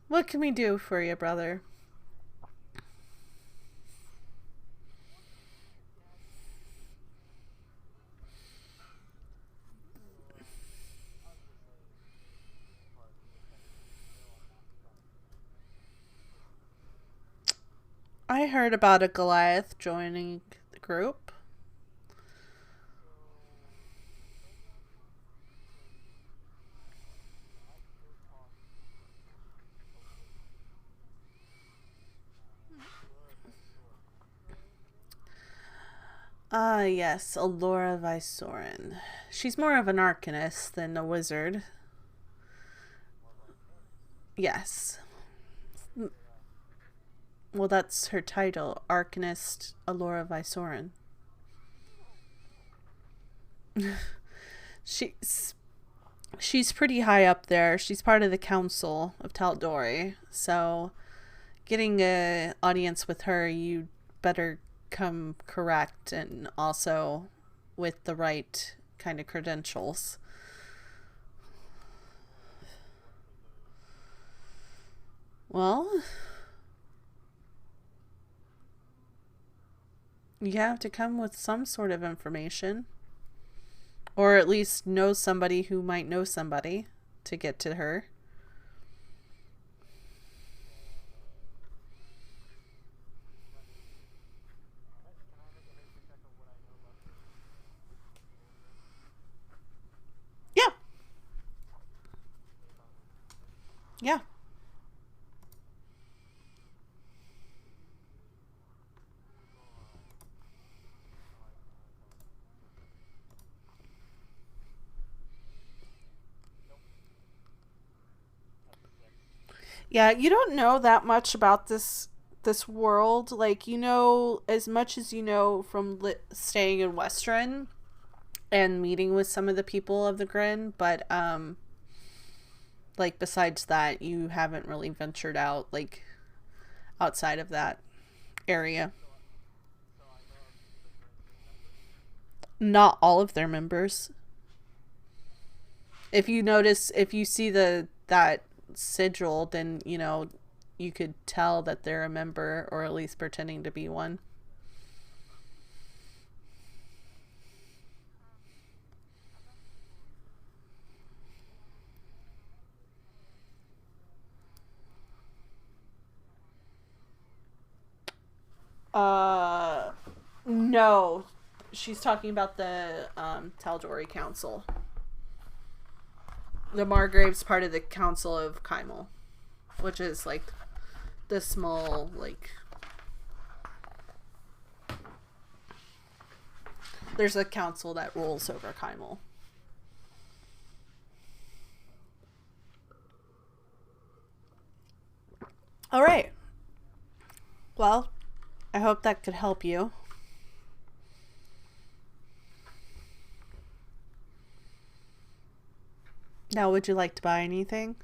What can we do for you, brother? I heard about a Goliath joining the group. Yes, Alora Vysoren. She's more of an arcanist than a wizard. Yes. Well, that's her title, Arcanist Alora Vysoren. She's pretty high up there. She's part of the council of Tal'Dorei. So, getting an audience with her, you better come correct and also with the right kind of credentials. Well, you have to come with some sort of information. Or at least know somebody who might know somebody to get to her. Yeah. Yeah. Yeah, you don't know that much about this world. Like, you know as much as you know from staying in Westruun and meeting with some of the people of the Grin, but like besides that, you haven't really ventured out like outside of that area. Not all of their members. If you see that sigil, then, you know, you could tell that they're a member, or at least pretending to be one. No. She's talking about the Tal'Dorei Council. The Margrave's part of the Council of Kymel, which is like the small, like, there's a council that rules over Kymel. All right. Well, I hope that could help you. Now, would you like to buy anything?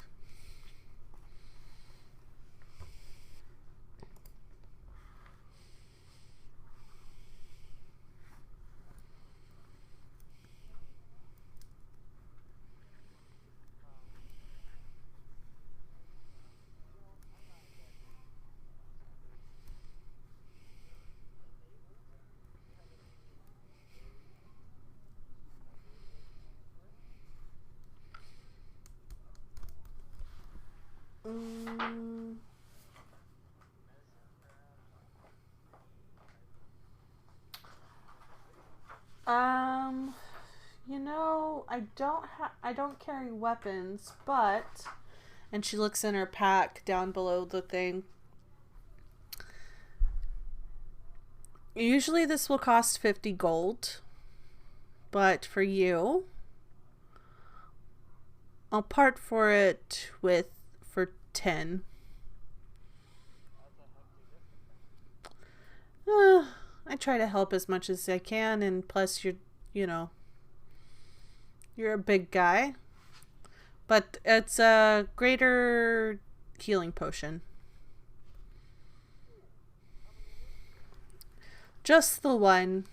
You know, I don't carry weapons, but, and she looks in her pack down below the thing. Usually this will cost 50 gold, but for you, I'll part for it for 10. I try to help as much as I can, and plus you're a big guy. But it's a greater healing potion. Just the one.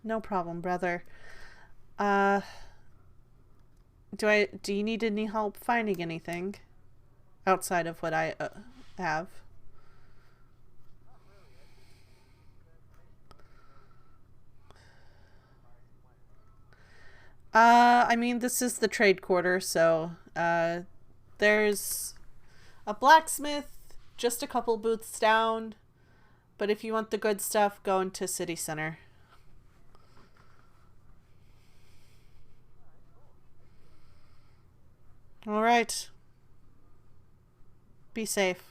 No problem, brother. Do you need any help finding anything outside of what I have? I mean, this is the trade quarter, so there's a blacksmith just a couple booths down, but if you want the good stuff, go into city center. All right. Be safe.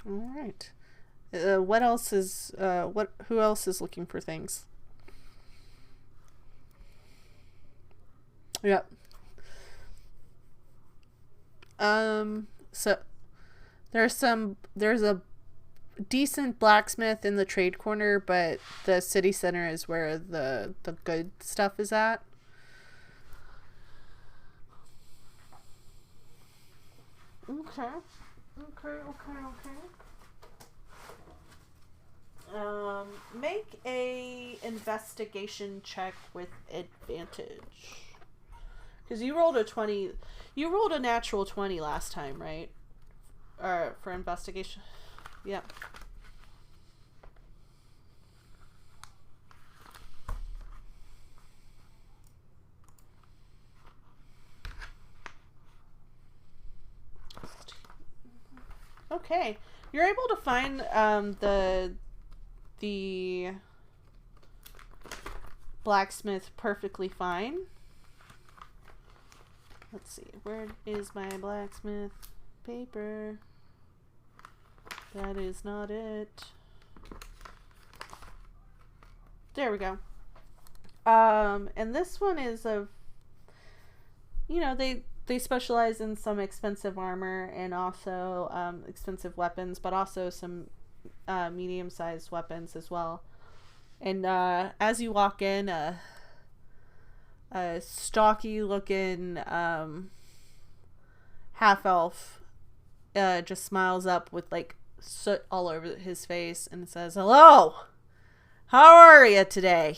All right. What else is who else is looking for things? Yep. So there's a decent blacksmith in the trade corner, but the city center is where the good stuff is at. Okay. Make a investigation check with advantage. Because you rolled a 20. You rolled a natural 20 last time, right? For investigation. Yep. Okay. You're able to find the blacksmith perfectly fine. Let's see, where is my blacksmith paper? That is not it. There we go. And this one is they specialize in some expensive armor and also expensive weapons, but also some medium-sized weapons as well. And as you walk in, a stocky looking half elf just smiles up with like soot all over his face and says, "Hello, How are you today?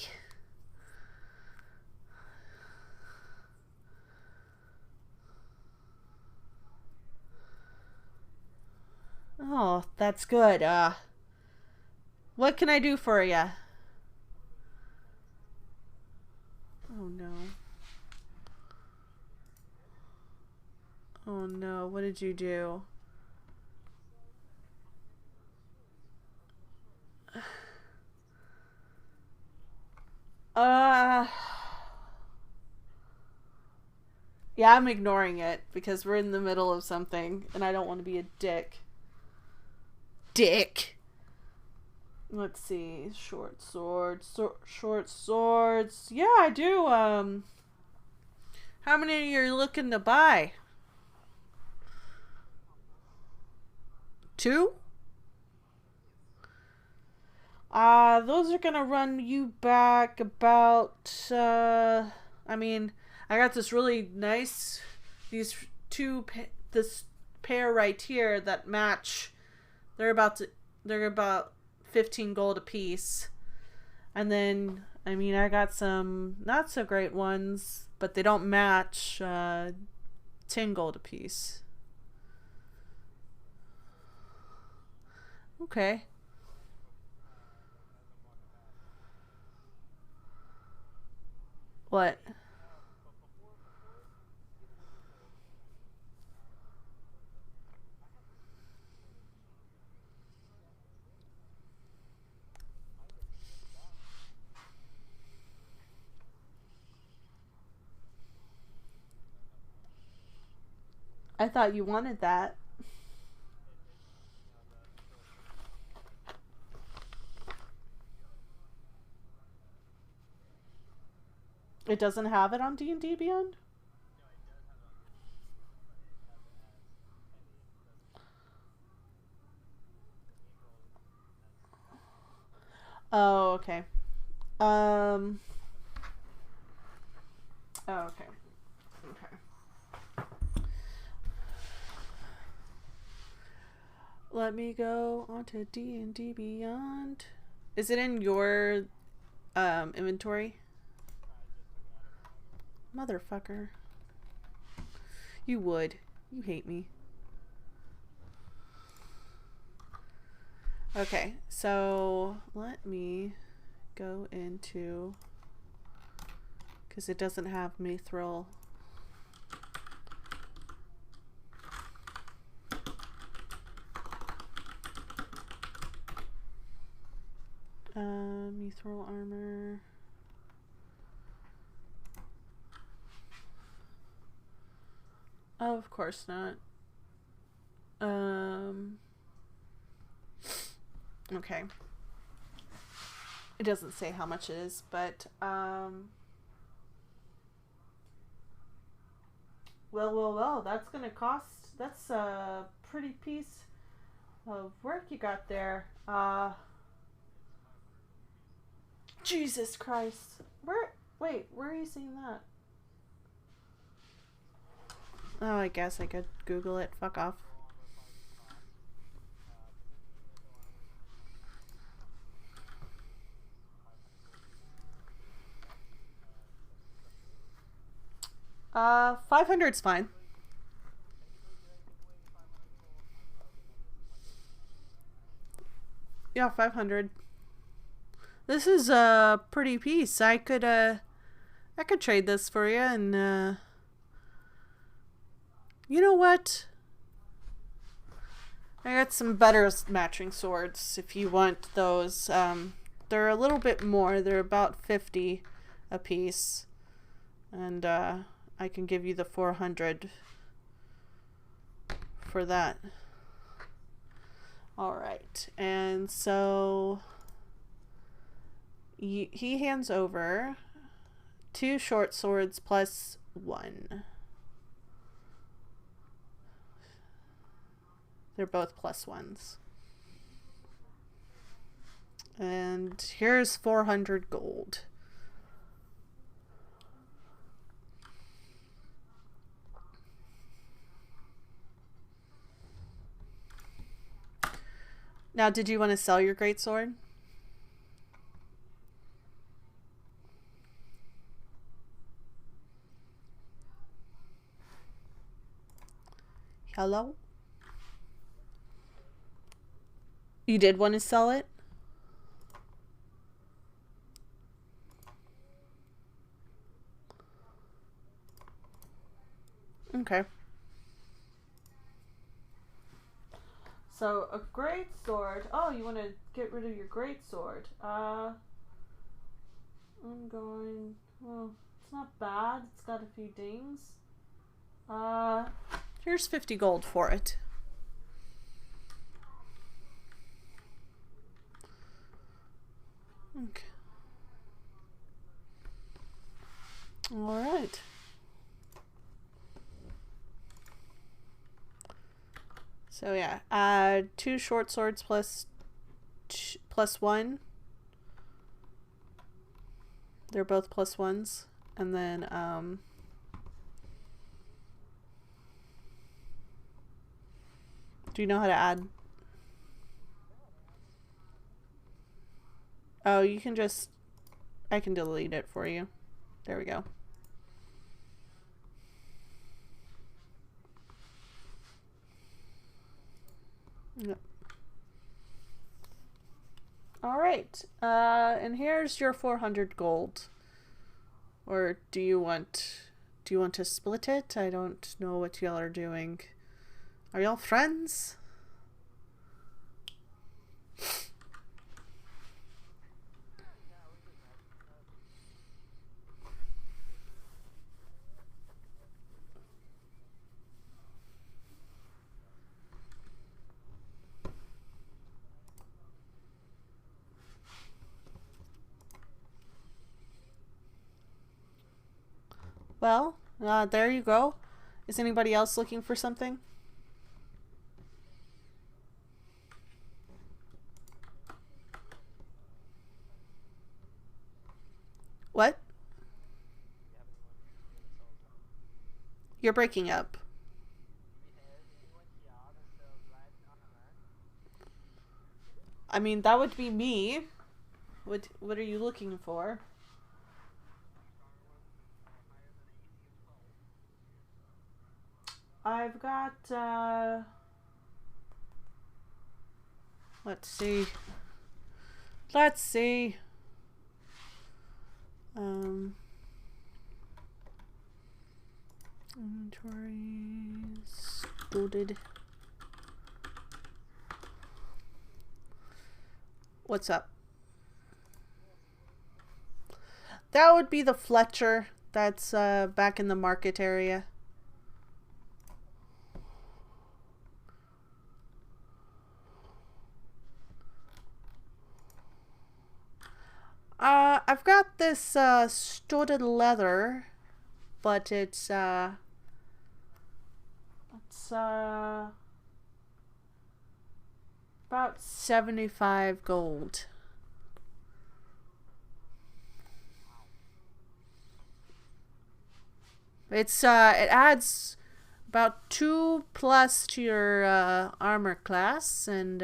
Oh, that's good. What can I do for you? Oh no. Oh no, what did you do? Yeah, I'm ignoring it because we're in the middle of something and I don't want to be a dick. Dick! Let's see. Short swords. Short swords. Yeah, I do. How many are you looking to buy? 2? Those are gonna run you back about, I mean, I got this really nice, this pair right here that match. They're about 15 gold a piece. And then, I mean, I got some not so great ones, but they don't match, 10 gold a piece. Okay. What? I thought you wanted that. It doesn't have it on D&D Beyond? Oh, okay. Oh, okay. Okay. Let me go onto D&D Beyond. Is it in your inventory? Motherfucker. You would. You hate me. Okay, so let me go into, because it doesn't have Mithril. Mithril armor. Oh, of course not. Okay. It doesn't say how much it is, but well, that's gonna cost. That's a pretty piece of work you got there. Jesus Christ. Wait, where are you seeing that? Oh, I guess I could Google it. Fuck off. $500's fine. Yeah, 500. This is a pretty piece. I could trade this for you, and you know what? I got some better matching swords if you want those. They're a little bit more. They're about 50 a piece, and I can give you the 400 for that. All right, and so he hands over 2 short swords plus 1. They're both plus 1s. And here's 400 gold. Now, did you want to sell your greatsword? Hello? You did want to sell it? Okay. So, a great sword. Oh, you want to get rid of your great sword. I'm going... Well, it's not bad. It's got a few dings. Here's 50 gold for it. Okay. Alright. So yeah, 2 short swords plus 1. They're both +1s. And then, do you know how to add? Oh, you can just... I can delete it for you. There we go. Yep. Alright. And here's your 400 gold. Or do you want to split it? I don't know what y'all are doing. Are y'all friends? Well, there you go. Is anybody else looking for something? What? You're breaking up. I mean, that would be me. What are you looking for? I've got, let's see. Inventories loaded. What's up? That would be the Fletcher that's back in the market area. I've got this studded leather, but it's about 75 gold. It's it adds about 2+ to your armor class, and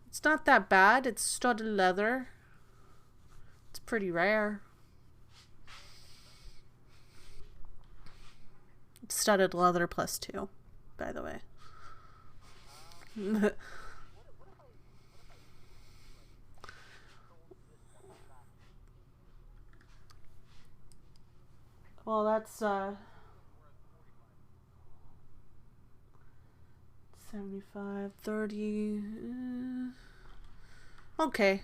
it's not that bad. It's studded leather. It's pretty rare. It's studded leather +2, by the way. Well, that's 75, 30. Okay.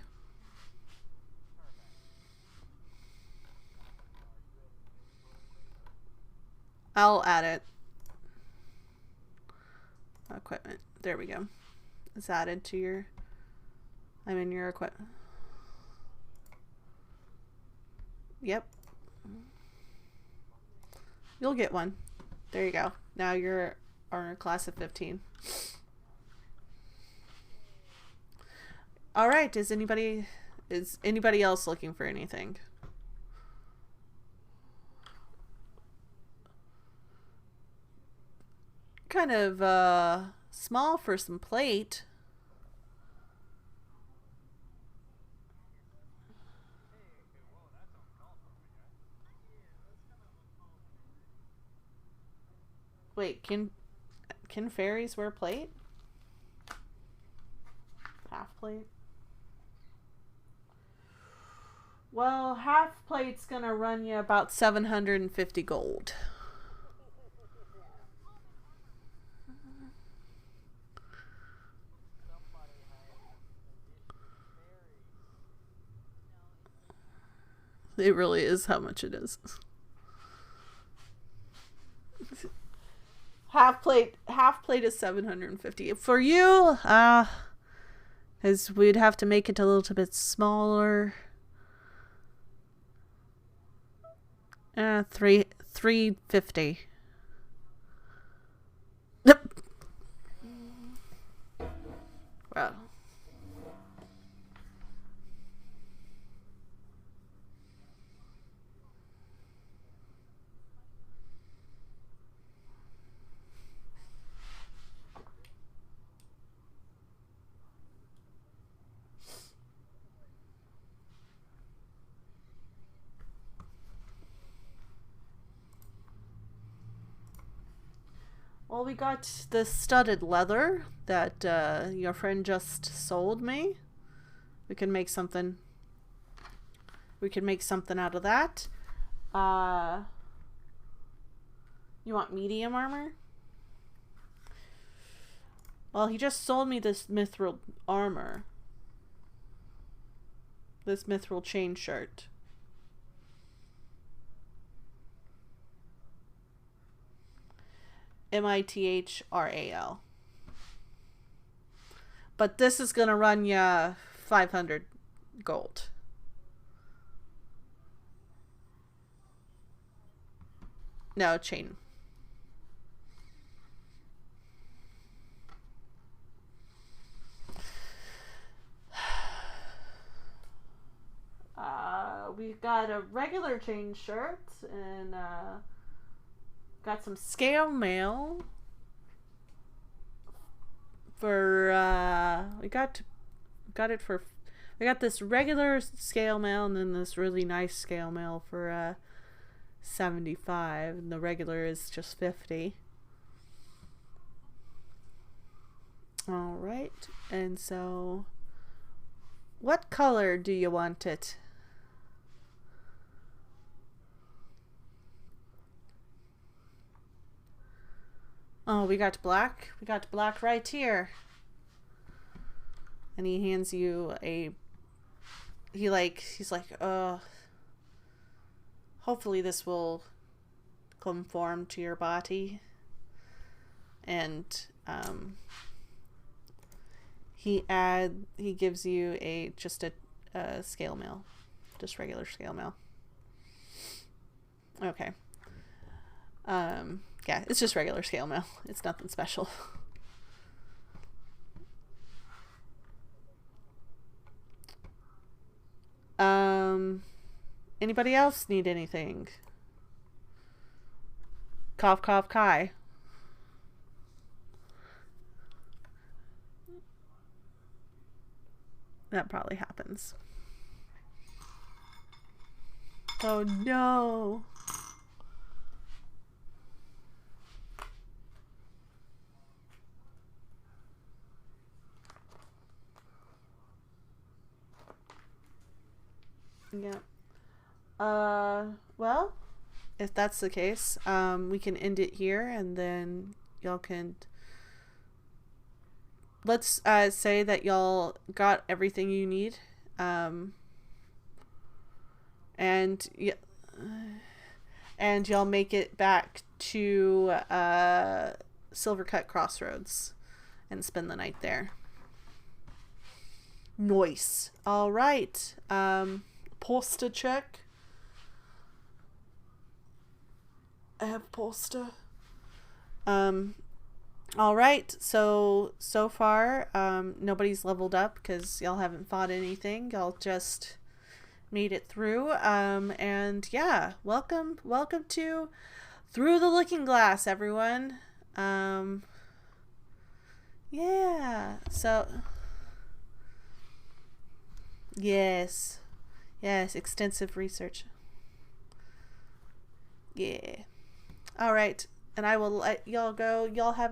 I'll add it. Equipment. There we go. It's added to your... I'm in your equipment. Yep. You'll get one. There you go. Now you're armor class of 15. All right. Is anybody else looking for anything? Kind of small for some plate. Wait, can fairies wear plate? Half plate? Well, half plate's gonna run you about 750 gold. It really is how much it is. Half plate is 750. For you, because we'd have to make it a little bit smaller. 350. Yep. Wow. Well, we got the studded leather that your friend just sold me. We can make something. We can make something out of that. You want medium armor? Well, he just sold me this mithril armor. This mithril chain shirt. Mithral. But this is gonna run ya 500 gold. No, chain. We've got a regular chain shirt and got some scale mail for we got this regular scale mail and then this really nice scale mail for 75, and the regular is just 50. All right, and so what color do you want it? Oh, we got black. We got black right here. And he hands you a... He's like, hopefully this will conform to your body. And, he gives you just a scale mail. Just regular scale mail. Okay. Yeah, it's just regular scale mail. It's nothing special. Anybody else need anything? Cough, cough, Kai. That probably happens. Oh no. Yeah. Well, if that's the case, we can end it here and then y'all can... Let's say that y'all got everything you need. And y'all make it back to Silvercut Crossroads and spend the night there. Nice. All right. Poster check. I have poster. All right. So far, nobody's leveled up because y'all haven't fought anything. Y'all just made it through. And yeah, welcome to Through the Looking Glass, everyone. Yeah. So yes, extensive research. Yeah. All right. and I will let y'all go. Y'all have a